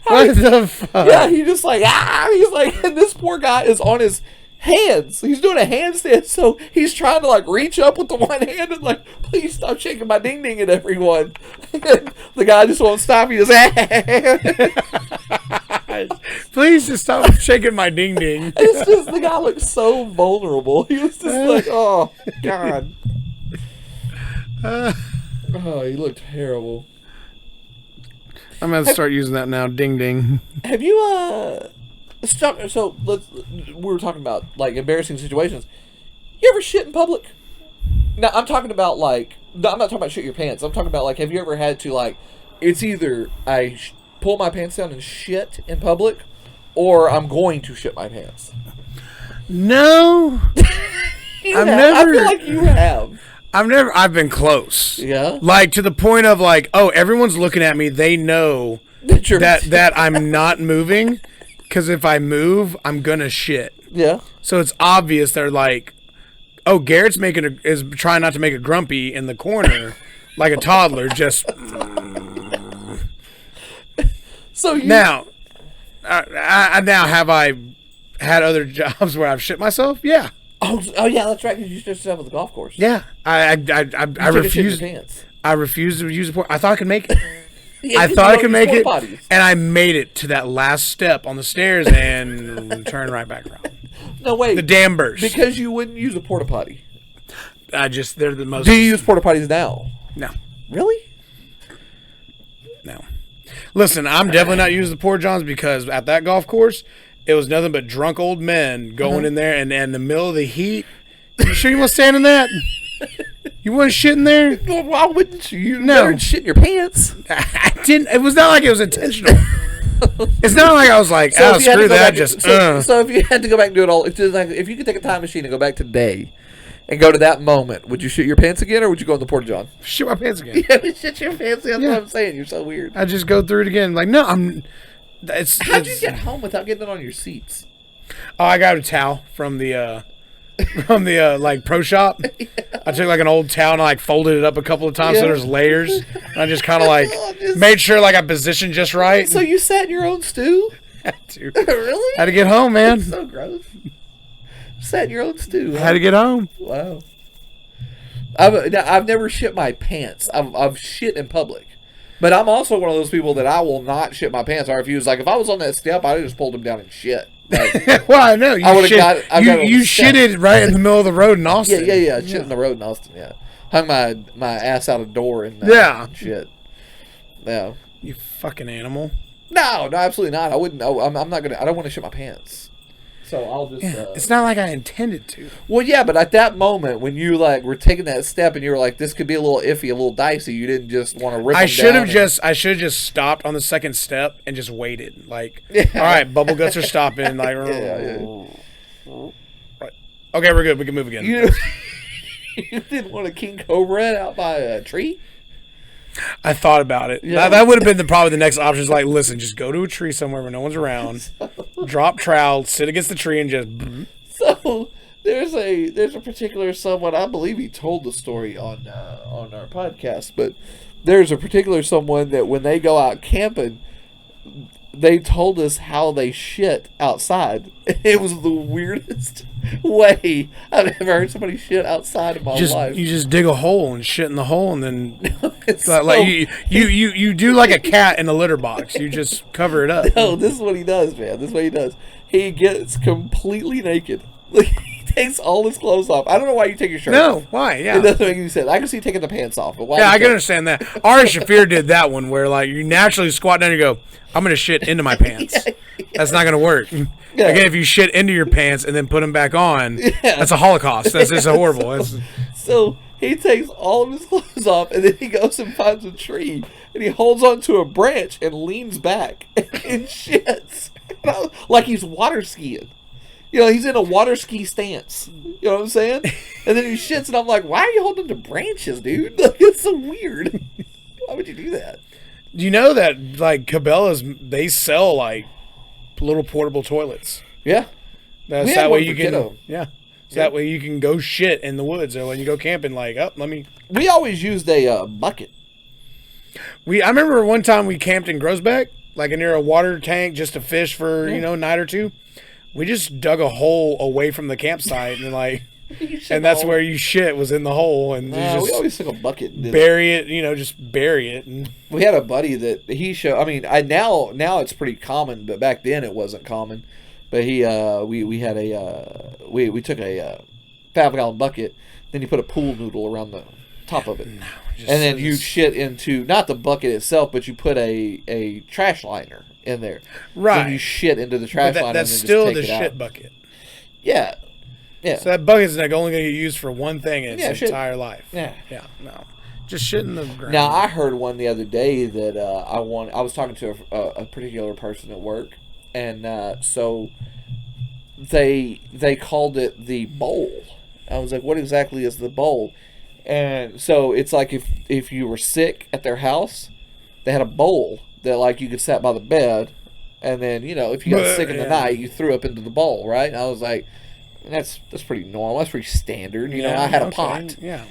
What the fuck? Yeah, he just like, he's like, and this poor guy is on his hands. He's doing a handstand, so he's trying to like reach up with the one hand and like, please stop shaking my ding ding at everyone. And the guy just won't stop. He just, please just stop shaking my ding ding. It's just, the guy looked so vulnerable. He was just like, oh, God. Oh, he looked terrible. I'm going to start using that now. Ding ding. Have you so we were talking about like embarrassing situations. You ever shit in public? Now I'm talking about like, no, I'm not talking about shit your pants. I'm talking about like, have you ever had to like, it's either I pull my pants down and shit in public, or I'm going to shit my pants. No, I've never. I feel like you have. I've been close. Yeah. Like to the point of like, oh, everyone's looking at me. They know that I'm not moving, because if I move, I'm gonna shit. Yeah. So it's obvious they're like, oh, Garrett's is trying not to make a grumpy in the corner, like a toddler. Just. So now, now have I had other jobs where I've shit myself? Yeah. Oh yeah, that's right. Because you shit yourself at the golf course. Yeah, I refused. Pants. I refused to use the porch. I thought I could make it. I you thought I don't could use make it, porta potties. and I made it to that last step on the stairs and turned right back around. No, wait. The dam burst. Because you wouldn't use a porta potty. They're the most. Do you use porta potties now? No. Really? No. Listen, I'm definitely not using the Port Johns because at that golf course, it was nothing but drunk old men going in there and in the middle of the heat. You sure you want to stand in that? You want to shit in there? Well, why wouldn't you? You No. better shit in your pants. I didn't. It was not like it was intentional. It's not like I was like, So oh, if you had to screw go that. back- Just, so if you had to go back and do it all, if you could take a time machine and go back today and go to that moment, would you shit your pants again or would you go in the porta john? shit my pants again. Yeah, shit your pants. That's what I'm saying. You're so weird. I just go through it again. Like, no, How'd you get home without getting it on your seats? Oh, I got a towel from the like pro shop. I took like an old towel and I like folded it up a couple of times so Yeah. there's layers. And I just kind of like Just- made sure like I positioned just right. So you sat in your own stew? Dude, Really? had to get home, man. So gross. Sat in your own stew. Had to get home. Wow. I've never shit my pants. I've shit in public. But I'm also one of those people that I will not shit my pants. I refuse. Like, if I was on that step, I'd just pulled them down and shit. Like, Well, I know. You I would've shit, got- I got you a step. shitted right in the middle of the road in Austin. yeah. Shit in the road in Austin, yeah. Hung my ass out a door and Yeah. shit. Yeah. You fucking animal. No, absolutely not. I wouldn't. I'm not gonna. I don't want to shit my pants. So I'll just. It's not like I intended to. Well, yeah, but at that moment when you like were taking that step and you were like, this could be a little iffy, a little dicey, you didn't just want to rip. I them should down have and- just stopped on the second step and just waited. Like, Yeah. all right, bubble guts are stopping. Like, Right. Okay, we're good. We can move again. You, you didn't want a king cobra out by a tree. I thought about it. Yeah. That would have been probably the next option. Is like, listen, just go to a tree somewhere where no one's around, drop trowel, sit against the tree, and just. So there's a particular someone, I believe he told the story on our podcast, but there's a particular someone that when they go out camping, they told us how they shit outside. It was the weirdest way I've ever heard somebody shit outside in my life. You just dig a hole and shit in the hole, and then It's like so- you do like a cat in a litter box. You just cover it up. No, this is what he does, man. This is what he does. He gets completely naked. Like, he takes all his clothes off. I don't know why you take your shirt No, off. why? It Yeah. doesn't make any sense. I can see taking the pants off, but why? Yeah, the I can shirt? understand that. Ari Shafir did that one where like you naturally squat down and you go, I'm gonna shit into my pants. That's not gonna work. Yeah. Again, if you shit into your pants and then put them back on, that's a Holocaust. That's just horrible. That's, So he takes all of his clothes off, and then he goes and finds a tree, and he holds onto a branch and leans back and shits. Like he's water skiing. You know, he's in a water ski stance. You know what I'm saying? And then he shits, and I'm like, why are you holding to branches, dude? Like, it's so weird. Why would you do that? you know that like Cabela's, they sell like little portable toilets. Yeah. That's We had that way one you for can. kiddo. Yeah. So that way you can go shit in the woods, or when you go camping, like, oh, let me. We always used a bucket. I remember one time we camped in Groesbeck, like near a water tank, just to fish for a night or two. We just dug a hole away from the campsite and like, and that's where you shit was in the hole, and you We just always took a bucket and did bury it. Just bury it. And We had a buddy that he showed. I mean, now it's pretty common, but back then it wasn't common. But we had we took a 5-gallon bucket, then you put a pool noodle around the top of it, and then you shit into not the bucket itself, but you put a trash liner in there. Right. Then you shit into the trash liner. that's and then still just the take it shit out. bucket. Yeah. Yeah. So that bucket's like only going to get used for one thing in its shit. entire life. Yeah. Yeah. No. Just shit in the ground. Now I heard one the other day that I was talking to a particular person at work, and so they called it the bowl. I was like, what exactly is the bowl? And so it's like if you were sick at their house, they had a bowl that like you could sit by the bed, and then if you got sick in the night, you threw up into the bowl, right? And I was like, that's pretty normal. That's pretty standard. I had a pot. Yeah.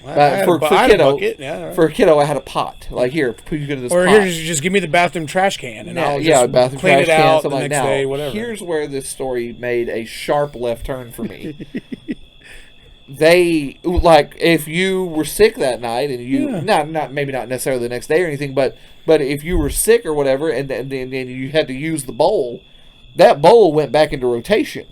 For I had a kiddo, bucket. Yeah. for a kiddo, I had a pot. Like, here, put you into this Or pot. here, just give me the bathroom trash can, and I'll yeah, just bathroom clean trash it can, out the something like next that. day, whatever. Here's where this story made a sharp left turn for me. they like if you were sick that night and you not maybe not necessarily the next day or anything, but if you were sick or whatever and then you had to use the bowl, that bowl went back into rotation.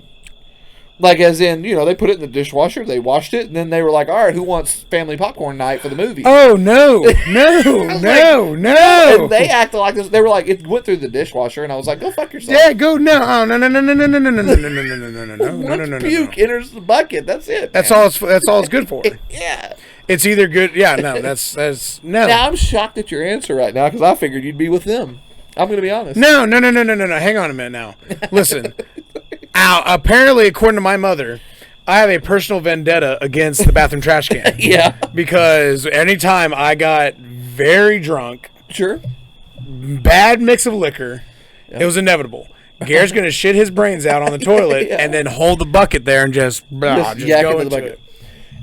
Like, as in, they put it in the dishwasher, they washed it, and then they were like, all right, who wants family popcorn night for the movie? Oh, no. No. And they acted like this. They were like, it went through the dishwasher, and I was like, go fuck yourself. Yeah, go, no. Oh, no. Once puke enters the bucket, that's it. That's all it's good for. Yeah. It's either good. Yeah, no, that's no. Now, I'm shocked at your answer right now, because I figured you'd be with them. I'm going to be honest. No. Hang on a minute now. Listen. Apparently, according to my mother, I have a personal vendetta against the bathroom trash can. Yeah. Because anytime I got very drunk, sure, bad mix of liquor, it was inevitable. Garrett's going to shit his brains out on the toilet and then hold the bucket there and just go into it.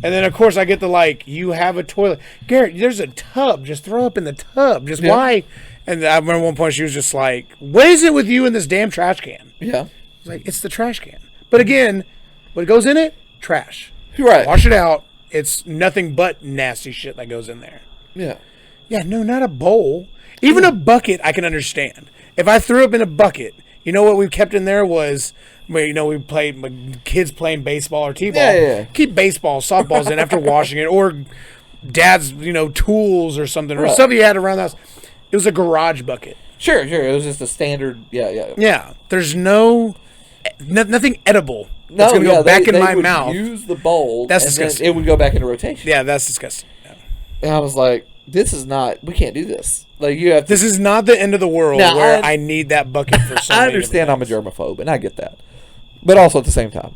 And then, of course, I get the, you have a toilet. Garrett, there's a tub. Just throw up in the tub. Just why? And I remember one point she was just like, what is it with you in this damn trash can? Yeah. Like, it's the trash can. But again, what goes in it? Trash. Right. Wash it out. It's nothing but nasty shit that goes in there. Yeah. Yeah, no, not a bowl. Even a bucket, I can understand. If I threw up in a bucket, what we kept in there was, we played, kids playing baseball or t-ball. Yeah. Keep baseball, softballs in after washing it, or dad's, tools or something, or stuff you had around the house. It was a garage bucket. Sure. It was just a standard, Yeah, there's nothing edible. No, it's going to go back in my would mouth. Use the bowl. That's and disgusting. It would go back into rotation. Yeah, that's disgusting. Yeah. And I was like, this is not. We can't do this. Like, you have. This is not the end of the world where I need that bucket for something. I understand I'm a germaphobe, and I get that, but also at the same time,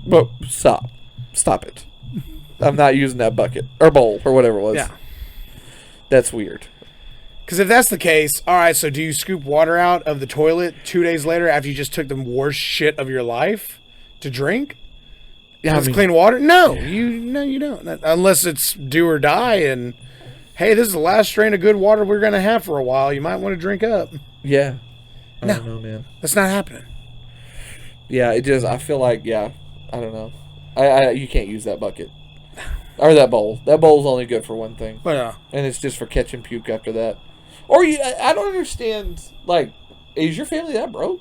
but stop it. I'm not using that bucket or bowl or whatever it was. Yeah, that's weird. Because if that's the case, all right, so do you scoop water out of the toilet 2 days later after you just took the worst shit of your life to drink? Yeah, it's clean water? No, you don't. Unless it's do or die, and hey, this is the last strain of good water we're going to have for a while. You might want to drink up. Yeah. I don't know, man. That's not happening. Yeah, I feel like, I don't know. You can't use that bucket. Or that bowl. That bowl's only good for one thing. Well, yeah. And it's just for catching puke after that. Or I don't understand, is your family that broke?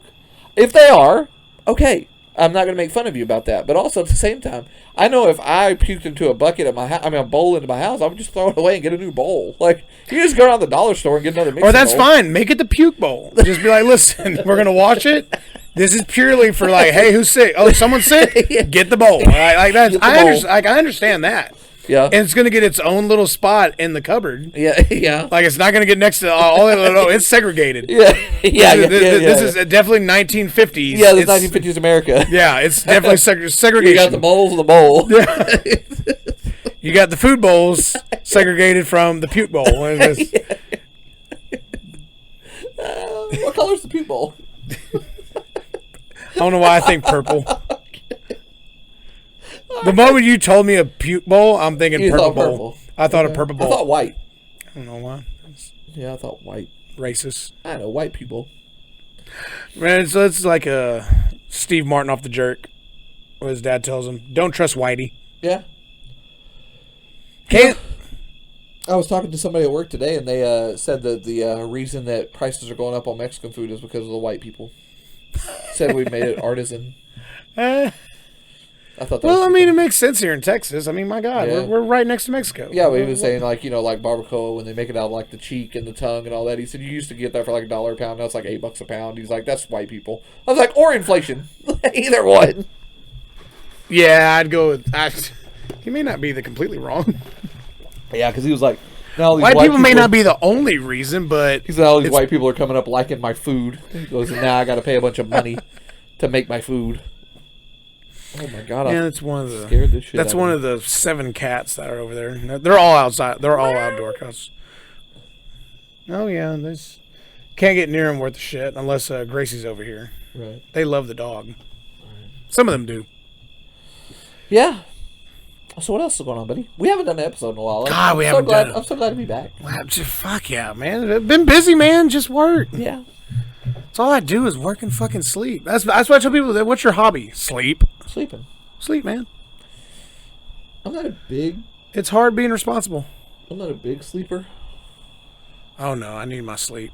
If they are, okay. I'm not going to make fun of you about that. But also at the same time, I know if I puked into a bucket at my house, a bowl into my house, I would just throw it away and get a new bowl. Like, you just go down to the dollar store and get another mixing bowl. Or that's fine. Make it the puke bowl. Just be like, listen, we're going to wash it. This is purely for hey, who's sick? Oh, someone's sick? Get the bowl. Like that. I understand that. Yeah. And it's going to get its own little spot in the cupboard. Yeah. Like, it's not going to get next to all it's segregated. Yeah. This is definitely 1950s. Yeah, this 1950s America. Yeah, it's definitely segregation. You got the bowls of the bowl. Yeah. You got the food bowls segregated from the puke bowl. What color's the puke bowl? I don't know why I think purple. The moment you told me a puke bowl, I'm thinking purple bowl. I thought a purple bowl. I thought white. I don't know why. Yeah, I thought white. Racist. I know, white people. Man, so it's like Steve Martin off The Jerk. What his dad tells him, don't trust Whitey. Yeah. Can't. I was talking to somebody at work today, and they said that the reason that prices are going up on Mexican food is because of the white people. Said we made it artisan. I thought that was it makes sense here in Texas. I mean, my God, we're right next to Mexico. Yeah, but he was saying, like barbacoa, when they make it out of, the cheek and the tongue and all that. He said, you used to get that for, $1 a pound. Now it's, $8 a pound. He's like, that's white people. I was like, or inflation. Either one. Yeah, I'd go with... He may not be completely wrong. Yeah, because he was like... White people may not be the only reason, but... He said all these white people are coming up liking my food. He goes, now I got to pay a bunch of money to make my food. Oh my God! Yeah, that's one of the. Scared the shit that's one of the 7 cats that are over there. They're all outside. They're all outdoor cats. Oh yeah, there's can't get near them worth the shit unless Gracie's over here. Right. They love the dog. Right. Some of them do. Yeah. So what else is going on, buddy? We haven't done an episode in a while. God, we haven't done it. I'm so glad to be back. Fuck yeah, man! I've been busy, man. Just work. Yeah. That's all I do is work and fucking sleep. That's what I tell people. What's your hobby? Sleep. Sleeping. Sleep, man. I'm not a big. It's hard being responsible. I'm not a big sleeper. Oh no, I need my sleep.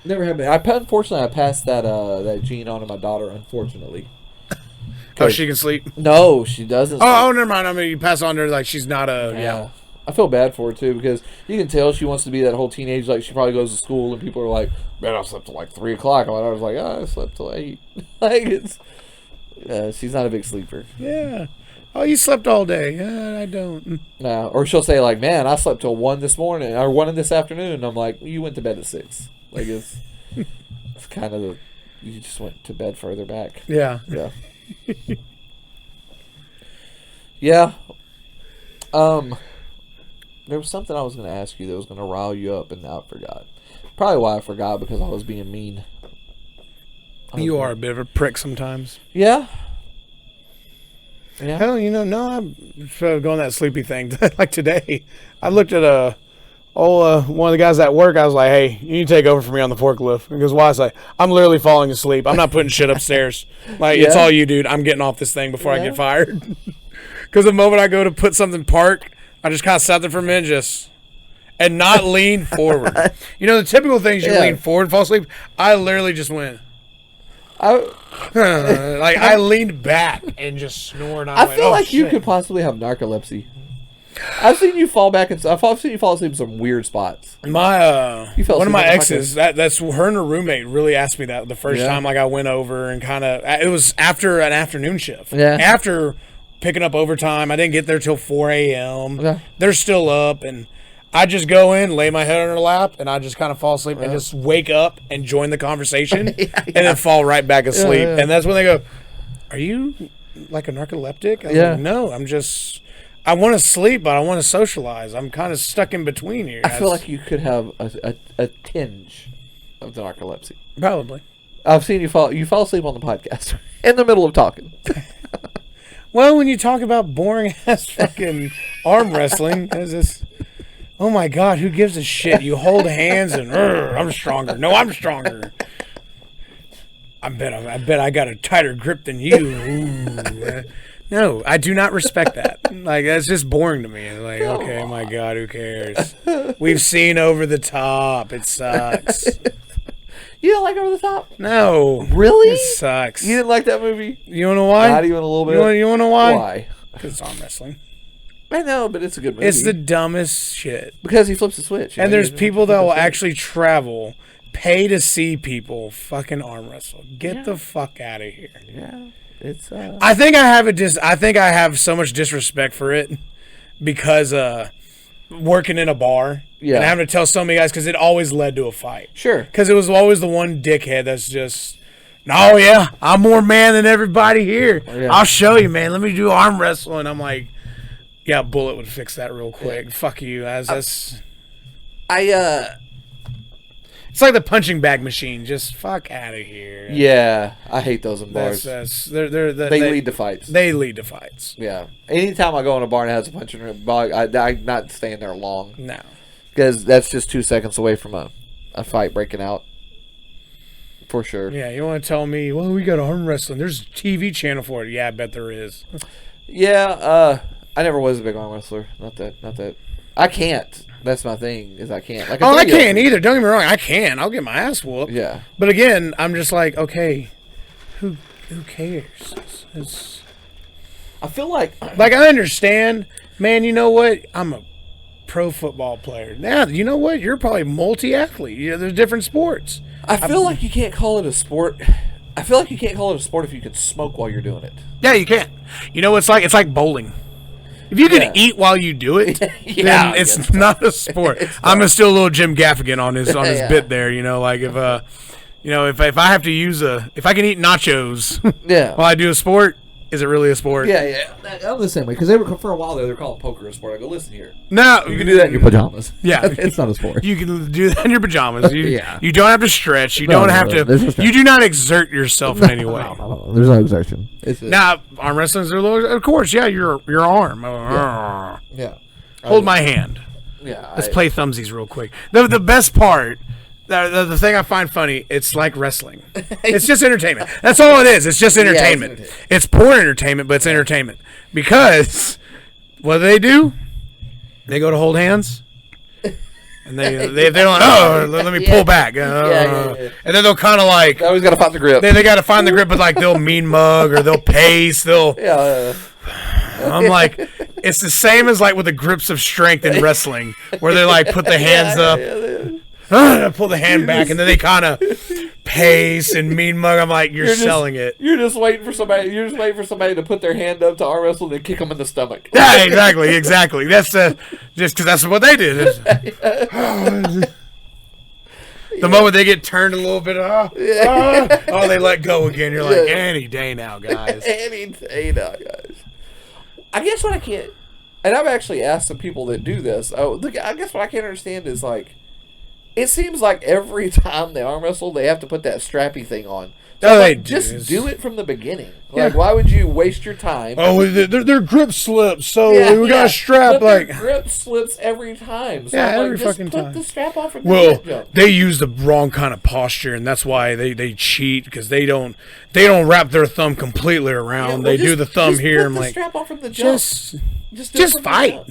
Never have been. Unfortunately, I passed that gene on to my daughter. Unfortunately. Oh, she can sleep. No, she doesn't. Oh, never mind. I mean, you pass on to her like she's not a Yeah. I feel bad for her too because you can tell she wants to be that whole teenage. Like she probably goes to school and people are like, "Man, I slept till like 3 o'clock." And I was like, "Oh, I slept till 8." Like it's. She's not a big sleeper. Yeah. Oh, you slept all day. Yeah, I don't. No, or she'll say like, "Man, I slept till 1 this morning or 1 this afternoon." And I'm like, "You went to bed at 6." Like it's kind of you just went to bed further back. Yeah. Yeah. Yeah. There was something I was going to ask you that was going to rile you up, and now I forgot. Probably why I forgot because I was being mean. You are a bit of a prick sometimes. Yeah. Yeah. Hell, no, I'm going that sleepy thing. Like today, I looked at one of the guys at work. I was like, "Hey, you need to take over for me on the forklift." He goes, "Why?" I was like, "I'm literally falling asleep. I'm not putting shit upstairs. Like it's all you, dude. I'm getting off this thing before I get fired." Because the moment I go to put something park, I just kind of sat there for a minute, and not lean forward. The typical things you lean forward, fall asleep. I literally just went. I leaned back and just snored. I feel like you could possibly have narcolepsy. I've seen you fall back and I've seen you fall asleep in some weird spots. My one of my exes, that's her and her roommate really asked me that the first time. Like I went over and kind of it was after an afternoon shift. Yeah. After picking up overtime, I didn't get there till 4 a.m. Yeah. They're still up, and I just go in, lay my head on her lap, and I just kind of fall asleep and just wake up and join the conversation, and then fall right back asleep. Yeah. And that's when they go, "Are you like a narcoleptic?" I was like, "No, I want to sleep, but I want to socialize. I'm kind of stuck in between here." I feel like you could have a tinge of the narcolepsy. Probably. I've seen you fall asleep on the podcast in the middle of talking. Well, when you talk about boring ass fucking arm wrestling, there's this. Oh my God, who gives a shit? You hold hands and I'm stronger. No, I'm stronger. I bet I got a tighter grip than you. Ooh. No, I do not respect that. Like that's just boring to me. Like, okay, my God, who cares? We've seen Over the Top. It sucks. You don't like Over the Top? No. Really? It sucks. You didn't like that movie? You wanna know why? Not even a little bit. You wanna know why? Why? Because it's arm wrestling. I know, but it's a good movie. It's the dumbest shit. Because he flips the switch. And there's people that will actually travel, pay to see people fucking arm wrestle. Get the fuck out of here. Yeah, it's. I think I have so much disrespect for it because working in a bar and having to tell so many guys because it always led to a fight. Sure. Because it was always the one dickhead that's just. "Oh yeah, I'm more man than everybody here. Yeah. I'll show you, man. Let me do arm wrestling." I'm like. Yeah, Bullet would fix that real quick. Fuck you, it's like the punching bag machine. Just fuck out of here. Yeah, I hate those in bars. They lead to fights. They lead to fights. Yeah. Anytime I go in a bar and it has a punching bag, I'm not staying there long. No. Because that's just 2 seconds away from a fight breaking out. For sure. Yeah, you want to tell me, well, we got arm wrestling. There's a TV channel for it. Yeah, I bet there is. Yeah, I never was a big arm wrestler. Not that. I can't. That's my thing. Is I can't. Like I can't either. Don't get me wrong. I can. I'll get my ass whooped. Yeah. But again, I'm just like, okay, who cares? I feel like I understand, man. You know what? I'm a pro football player. Now, you know what? You're probably multi-athlete. There's different sports. I feel like you can't call it a sport. I feel like you can't call it a sport if you can smoke while you're doing it. Yeah, you can. You know, it's like bowling. If you can eat while you do it, then it's not a sport. I'm gonna steal a little Jim Gaffigan on his bit there. Like if if I have to use if I can eat nachos while I do a sport, is it really a sport? Yeah. I'm the same way because for a while there, they're calling poker a sport. I go, listen here. No, you can do that in your pajamas. Yeah, it's not a sport. You can do that in your pajamas. You don't have to stretch. You don't have to. You do not exert yourself in any way. No, there's no exertion. Now, arm wrestling's of course. Yeah, your arm. Yeah. Hold my hand. Yeah. Let's play thumbsies real quick. The best part. The thing I find funny, it's like wrestling. It's just entertainment. That's all it is. It's just entertainment. It's poor entertainment, but it's entertainment. Because what do? They go to hold hands. And they don't. Oh, let me pull back. And then they'll kind of like. They always got to find the grip. They got to find the grip, but like they'll mean mug or they'll pace. I'm like, it's the same as like with the grips of strength in wrestling, where they like put the hands up, pull the hand back, and then they kind of pace and mean mug. I'm like, you're selling it. You're just waiting for somebody. You're just waiting for somebody to put their hand up to arm wrestle and then kick them in the stomach. Yeah, exactly. That's just because that's what they did. The moment they get turned a little bit, they let go again. You're like, any day now, guys. Any day now, guys. I guess what I can't, and I've actually asked some people that do this. I guess what I can't understand is like, it seems like every time they arm wrestle, they have to put that strappy thing on. So just do it from the beginning. Like, why would you waste your time? Oh, their grip slips, so we got to strap. But their grip slips every time. So every fucking time. Put the strap on from the get-go. They use the wrong kind of posture, and that's why they cheat because they don't wrap their thumb completely around. They do the thumb here. I'm like, strap on from the jump. Just fight.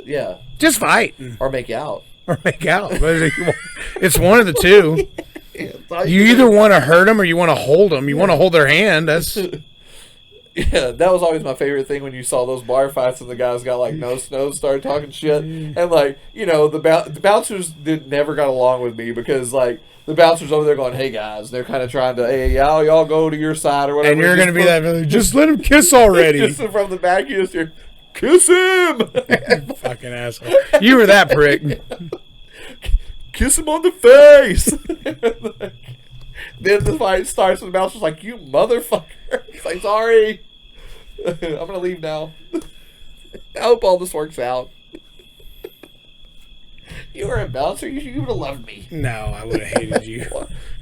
Yeah. Just fight. Or make out. It's one of the two. You either want to hurt them or you want to hold them. You want to hold their hand. That's that was always my favorite thing when you saw those bar fights and the guys got like no snow, started talking shit, and like the bouncers never got along with me because like the bouncers over there going, hey guys, they're kind of trying to y'all go to your side or whatever, and you're gonna be that just let him kiss already. Just from the back you just hear, kiss him. Fucking asshole. You were that prick. Kiss him on the face. Then the fight starts and the bouncer's like, you motherfucker. He's like, sorry. I'm going to leave now. I hope all this works out. You were a bouncer. You would have loved me. No, I would have hated you.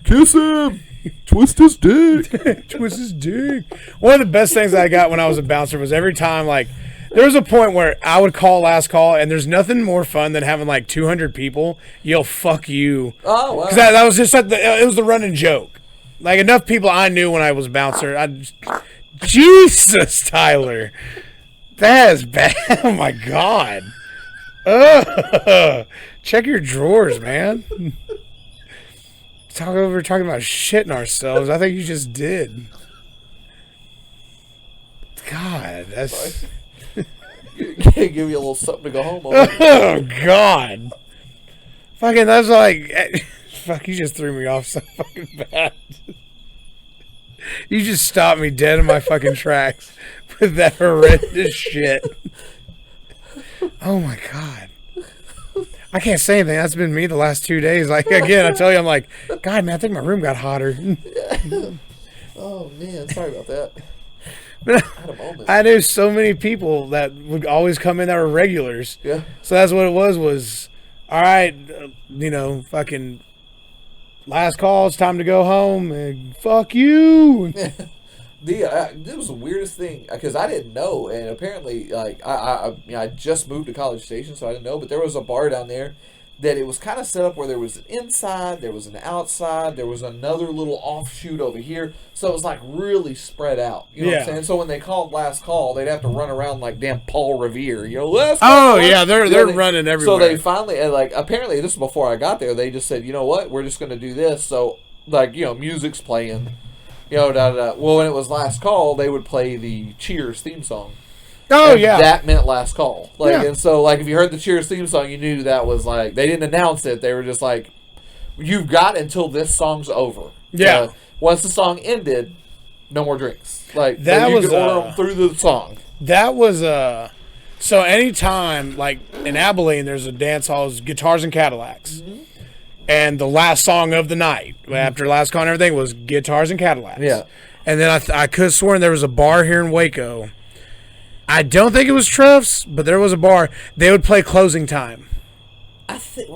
Kiss him. Twist his dick. Twist his dick. One of the best things I got when I was a bouncer was every time, like, there was a point where I would call last call, and there's nothing more fun than having like 200 people yell "fuck you." Oh wow! Because that was just like it was the running joke. Like enough people I knew when I was a bouncer. Jesus, Tyler, that is bad. Oh my God. Check your drawers, man. We're talking about shitting ourselves. I think you just did. God, that's. Give you a little something to go home on. Oh God! Fucking, that's like, fuck! You just threw me off so fucking bad. You just stopped me dead in my fucking tracks with that horrendous shit. Oh my God! I can't say anything. That's been me the last 2 days. Like again, I tell you, I'm like, God, man, I think my room got hotter. Oh man, sorry about that. I knew so many people that would always come in that were regulars. Yeah. So that's what it was all right, fucking last call, it's time to go home, and fuck you. It was the weirdest thing because I didn't know, and apparently, like I just moved to College Station, so I didn't know. But there was a bar down there that it was kind of set up where there was an inside, there was an outside, there was another little offshoot over here, so it was like really spread out. You know what I'm saying? So when they called last call, they'd have to run around like damn Paul Revere. Last call. Oh yeah, they're running everywhere. So they finally, like, apparently this was before I got there. They just said, you know what, we're just going to do this. So like music's playing. Well, when it was last call, they would play the Cheers theme song. Oh, and yeah. That meant last call. And so, like, if you heard the Cheers theme song, you knew that was, like, they didn't announce it. They were just like, you've got until this song's over. Yeah. Once the song ended, no more drinks. Like, that you was, could order them through the song. That was, so anytime, like, in Abilene, there's a dance hall, it's Guitars and Cadillacs. Mm-hmm. And the last song of the night, after last call and everything, was Guitars and Cadillacs. Yeah. And then I could have sworn there was a bar here in Waco. I don't think it was Truff's, but there was a bar. They would play Closing Time. I think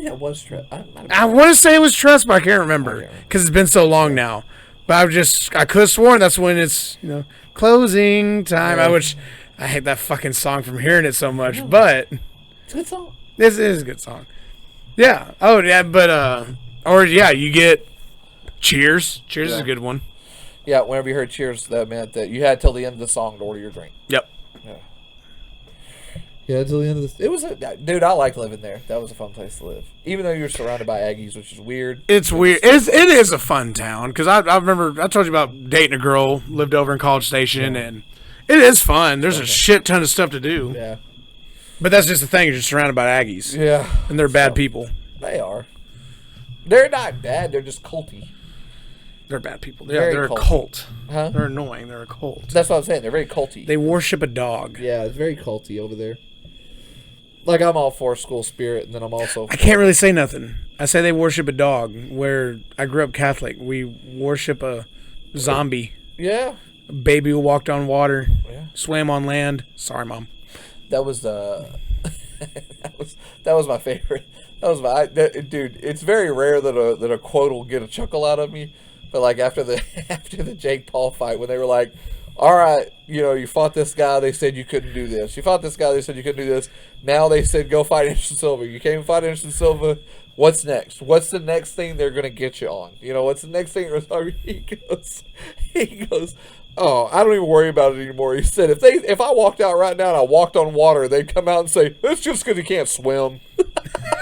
that was Truff's. I want to say it was Truff's, but I can't remember because it's been so long now. But I could have sworn that's when it's Closing Time. Yeah. I hate that fucking song from hearing it so much, but it's a good song. This is a good song. Yeah. Oh yeah, but you get Cheers. Cheers is a good one. Yeah, whenever you heard Cheers, that meant that you had till the end of the song to order your drink. Yep. Yeah. Yeah, until the end of this. It was dude. I liked living there. That was a fun place to live, even though you're surrounded by Aggies, which is weird. It's weird. It is a fun town because I remember I told you about dating a girl lived over in College Station, and it is fun. There's a shit ton of stuff to do. Yeah, but that's just the thing. You're just surrounded by Aggies. Yeah, and they're bad people. They are. They're not bad. They're just culty. They're bad people. They're a cult. Huh? They're annoying. They're a cult. That's what I'm saying. They're very culty. They worship a dog. Yeah, it's very culty over there. Like, I'm all for school spirit, and then I'm also... I can't really say nothing. I say they worship a dog. Where I grew up Catholic, we worship a zombie. Yeah. A baby who walked on water, yeah. Swam on land. Sorry, Mom. That was the... that was my favorite. That was my... dude, it's very rare that a quote will get a chuckle out of me, but, like, after the Jake Paul fight, when they were like, all right, you fought this guy, they said you couldn't do this. You fought this guy, they said you couldn't do this. Now they said go fight Anderson Silva. You came and fight Anderson Silva. What's next? What's the next thing they're going to get you on? What's the next thing? He goes, oh, I don't even worry about it anymore. He said, if I walked out right now and I walked on water, they'd come out and say, it's just because you can't swim.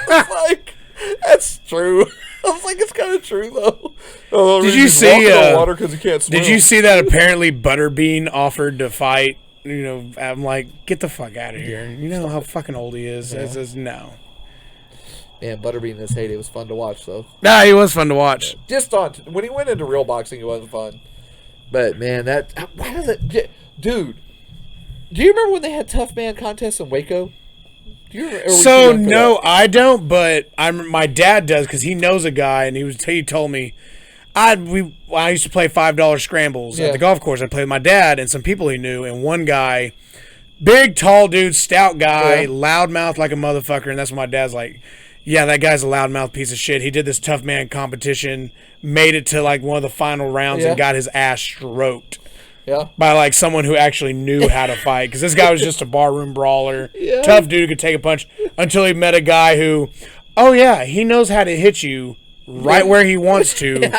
Like, that's true. I was like, it's kind of true, though. Oh, did you see water because you can't swim. Did you see that apparently Butterbean offered to fight? I'm like, get the fuck out of here. You know how fucking old he is. Yeah. It says no. Man, Butterbean in his heyday was fun to watch, though. Nah, he was fun to watch. Just when he went into real boxing, it wasn't fun. But man, why does it, dude? Do you remember when they had tough man contests in Waco? Do you remember? So no, I don't. But my dad does because he knows a guy, and he told me. I used to play $5 scrambles at the golf course. I played with my dad and some people he knew, and one guy, big, tall dude, stout guy, loudmouth like a motherfucker, and that's when my dad's like, yeah, that guy's a loudmouth piece of shit. He did this tough man competition, made it to like one of the final rounds, and got his ass stroked. Yeah. By like someone who actually knew how to fight, because this guy was just a barroom brawler, tough dude who could take a punch, until he met a guy who, he knows how to hit you right where he wants to.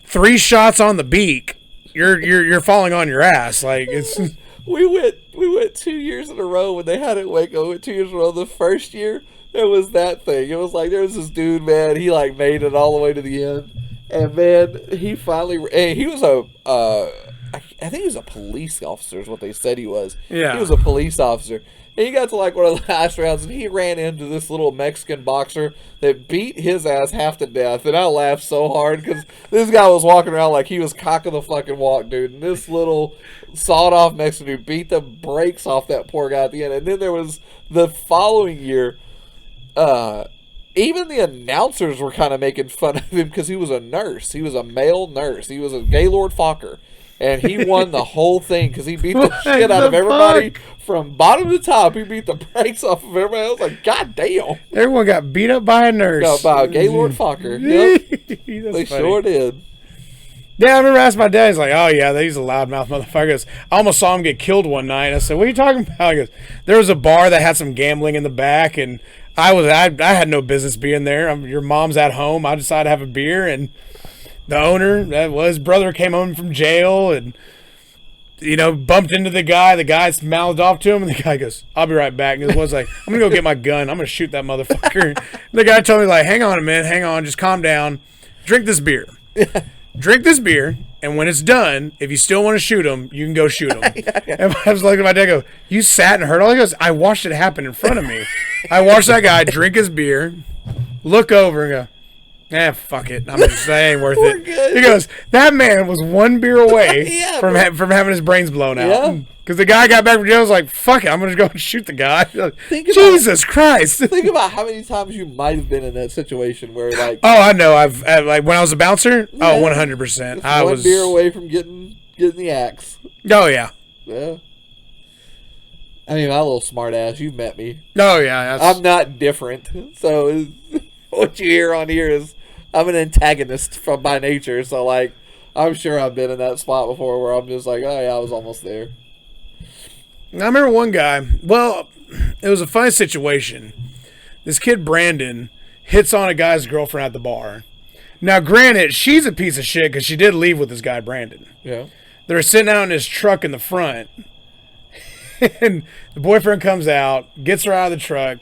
3 shots on the beak, you're falling on your ass. Like it's. We went 2 years in a row when they had it at Waco. We went 2 years in a row. The first year, it was that thing. It was like there was this dude, man. He like made it all the way to the end, and man, he finally. And he was I think he was a police officer. Is what they said he was. Yeah, he was a police officer. And he got to like one of the last rounds, and he ran into this little Mexican boxer that beat his ass half to death. And I laughed so hard because this guy was walking around like he was cock of the fucking walk, dude. And this little sawed-off Mexican dude beat the brakes off that poor guy at the end. And then there was the following year, even the announcers were kind of making fun of him because he was a nurse. He was a male nurse. He was a Gaylord Fokker. And he won the whole thing because he beat the shit out of everybody from bottom to top. He beat the brakes off of everybody else. Like, God damn. Everyone got beat up by a nurse. No, by a Gaylord Fokker. Yep. They sure did. Yeah, I remember asking my dad. He's like, oh, yeah, he's a loudmouth motherfucker. He goes, I almost saw him get killed one night. I said, what are you talking about? He goes, there was a bar that had some gambling in the back, and I had no business being there. Your mom's at home. I decided to have a beer, and the owner, his brother came home from jail and, bumped into the guy. The guy mouthed off to him, and the guy goes, I'll be right back. And he was like, I'm going to go get my gun. I'm going to shoot that motherfucker. The guy told me, like, hang on a minute. Hang on. Just calm down. Drink this beer. Drink this beer, and when it's done, if you still want to shoot him, you can go shoot him. And I was looking at my dad go, you sat and heard all? He goes, I watched it happen in front of me. I watched that guy drink his beer, look over, and go, fuck it. That ain't worth it. Good. He goes, that man was one beer away from having his brains blown out. Yeah. Because the guy got back from jail and was like, fuck it, I'm going to go and shoot the guy. Like, Jesus Christ. Think about how many times you might have been in that situation where, like... Oh, I know. I've like, when I was a bouncer, 100%. I was... beer away from getting the axe. Oh, yeah. Yeah. I mean, my little smart ass, you've met me. Oh, yeah. I'm not different. So, what you hear on here is... I'm an antagonist by nature, so like I'm sure I've been in that spot before where I'm just like, oh yeah, I was almost there. I remember one guy. Well, it was a funny situation. This kid Brandon hits on a guy's girlfriend at the bar. Now, granted, she's a piece of shit because she did leave with this guy Brandon. Yeah. They're sitting out in his truck in the front, And the boyfriend comes out, gets her out of the truck,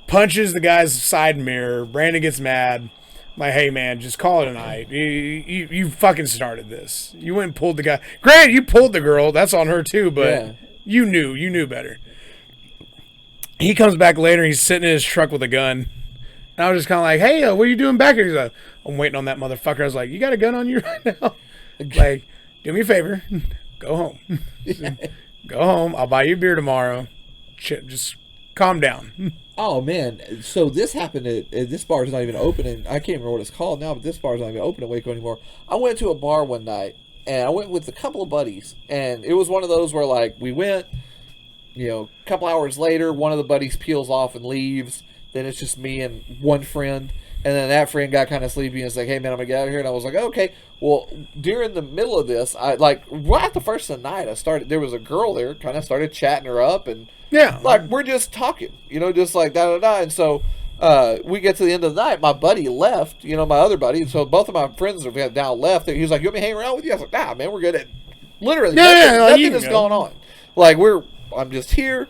punches the guy's side mirror. Brandon gets mad. I'm like, hey, man, just call it a night. You fucking started this. You went and pulled the guy. Granted, you pulled the girl. That's on her, too, but you knew better. He comes back later. He's sitting in his truck with a gun. And I was just kind of like, hey, what are you doing back here? He's like, I'm waiting on that motherfucker. I was like, you got a gun on you right now? Like, do me a favor. Go home. Go home. I'll buy you a beer tomorrow. Just calm down. Oh, man. So this happened at this bar is not even open. And I can't remember what it's called now, but this bar is not even open at Waco anymore. I went to a bar one night, and I went with a couple of buddies. And it was one of those where, like, we went, a couple hours later, one of the buddies peels off and leaves. Then it's just me and one friend. And then that friend got kind of sleepy and was like, hey, man, I'm going to get out of here. And I was like, okay. Well, during the middle of this, right at the first of the night, there was a girl there, kind of started chatting her up. And, we're just talking, just like da-da-da. And so we get to the end of the night. My buddy left, my other buddy. And so both of my friends have now left. He was like, you want me to hang around with you? I was like, nah, man, we're good at literally nothing is going on. Like, I'm just here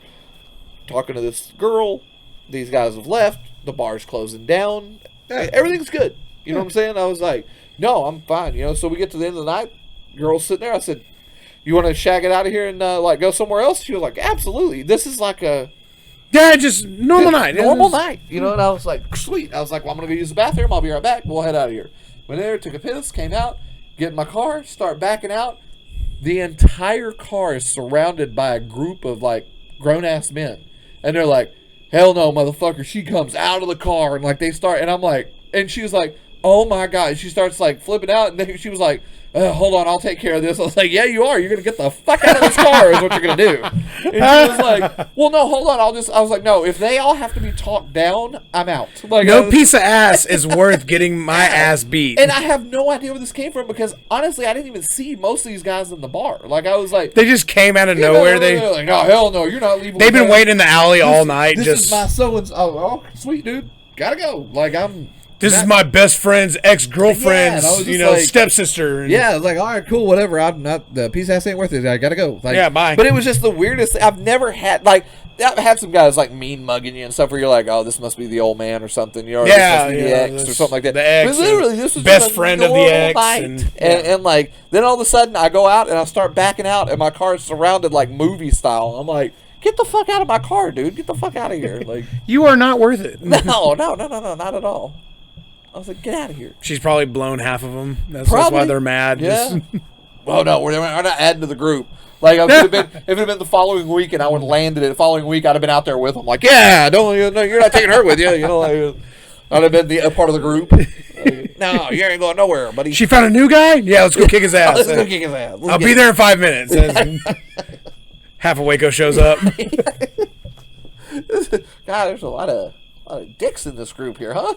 talking to this girl. These guys have left. The bar's closing down. Everything's good. You know what I'm saying? I was like, no, I'm fine. So we get to the end of the night. Girl's sitting there. I said, you want to shag it out of here and go somewhere else? She was like, absolutely. This is like just normal night. Normal night. And I was like, sweet. I was like, well, I'm going to go use the bathroom. I'll be right back. We'll head out of here. Went there, took a piss, came out, get in my car, start backing out. The entire car is surrounded by a group of grown-ass men. And they're like, hell no, motherfucker. She comes out of the car and they start, and I'm like, and she was like, oh my God. She starts flipping out, and then she was like, hold on, I'll take care of this. I was like, yeah, you are. You're going to get the fuck out of this car is what you're going to do. And she was like, well, no, hold on. I was like, no, if they all have to be talked down, I'm out. No piece of ass is worth getting my ass beat. And I have no idea where this came from because honestly, I didn't even see most of these guys in the bar. I was like, they just came out of nowhere. They're like, no, hell no, you're not leaving. They've been waiting in the alley all night. This is my so-and-so. Oh, sweet, dude. Gotta go. This is my best friend's ex-girlfriend's, stepsister. Yeah, I was like, all right, cool, whatever. I'm not, the piece of ass ain't worth it. I gotta go. Bye. But it was just the weirdest thing. I've never had, I've had some guys mean mugging you and stuff where you're like, oh, this must be the old man or something. Or this must be the ex or something like that. The ex. But literally, this was best friend of the ex. And then all of a sudden I go out and I start backing out and my car's surrounded movie style. I'm like, get the fuck out of my car, dude. Get the fuck out of here. You are not worth it. No, not at all. I was like, get out of here. She's probably blown half of them. That's why they're mad. Yeah. Oh, no, we're not adding to the group. If it had been the following week and I would have landed it the following week, I'd have been out there with them. Yeah, you're not taking her with you. I'd have been a part of the group. No, you ain't going nowhere, buddy. She found a new guy? Yeah, let's go kick his ass. Let's go kick his ass. I'll be there in 5 minutes. Half of Waco shows up. God, there's a lot of dicks in this group here, huh?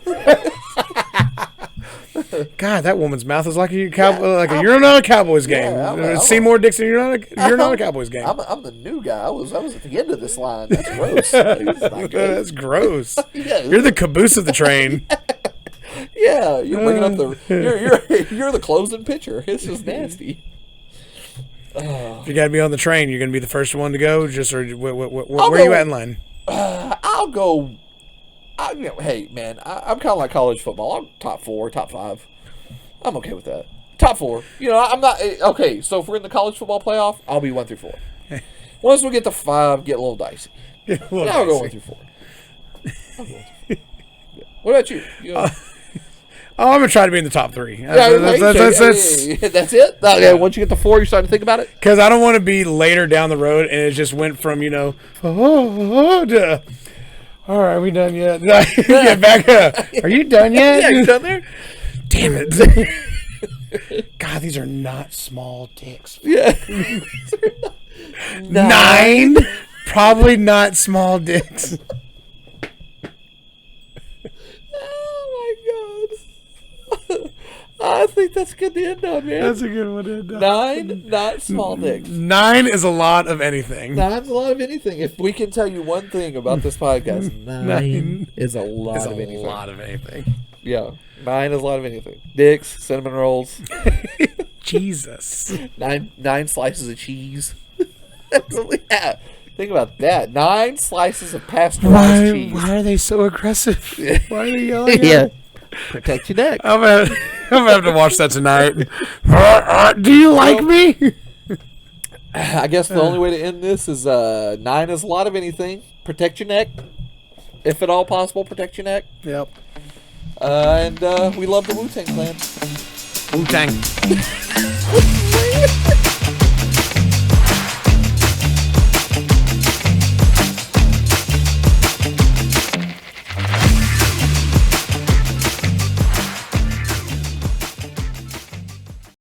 God, that woman's mouth is like a you're not a Cowboys game. See more dicks than you're not a Cowboys game. I'm the new guy. I was at the end of this line. That's gross. That's gross. You're the caboose of the train. Yeah, you're bringing up you're the closing pitcher. It's just nasty. If you got to be on the train, you're going to be the first one to go. Where are you at in line? I'll go. Hey, man, I'm kind of like college football. I'm top 4, top 5. I'm okay with that. Top 4. I'm not... Okay, so if we're in the college football playoff, I'll be 1 through 4. Once we get to 5, get a little dicey. I'll go 1 through 4. What about you? I'm going to try to be in the top 3. That's it? Okay, once you get to 4, you're starting to think about it? Because I don't want to be later down the road and it just went from, to... All right, we done yet? Get back up. Are you done yet? Yeah, you done there? Damn it. God, these are not small dicks. Yeah. 9? Probably not small dicks. Oh, my God. I think that's good to end on, man. That's a good one to end on. 9, not small dicks. 9 is a lot of anything. 9's a lot of anything. If we can tell you one thing about this podcast, 9 is a lot of anything. A lot of anything. Yeah, 9 is a lot of anything. Dicks, cinnamon rolls. Jesus. 9 slices of cheese. Yeah. Think about that. 9 slices of pasteurized cheese. Why are they so aggressive? Why are they yelling? Yeah. Protect your neck. I'm gonna have to watch that tonight. Do you like me? I guess the only way to end this is 9 is a lot of anything. Protect your neck. If at all possible, protect your neck. Yep. And we love the Wu-Tang Clan. Wu-Tang.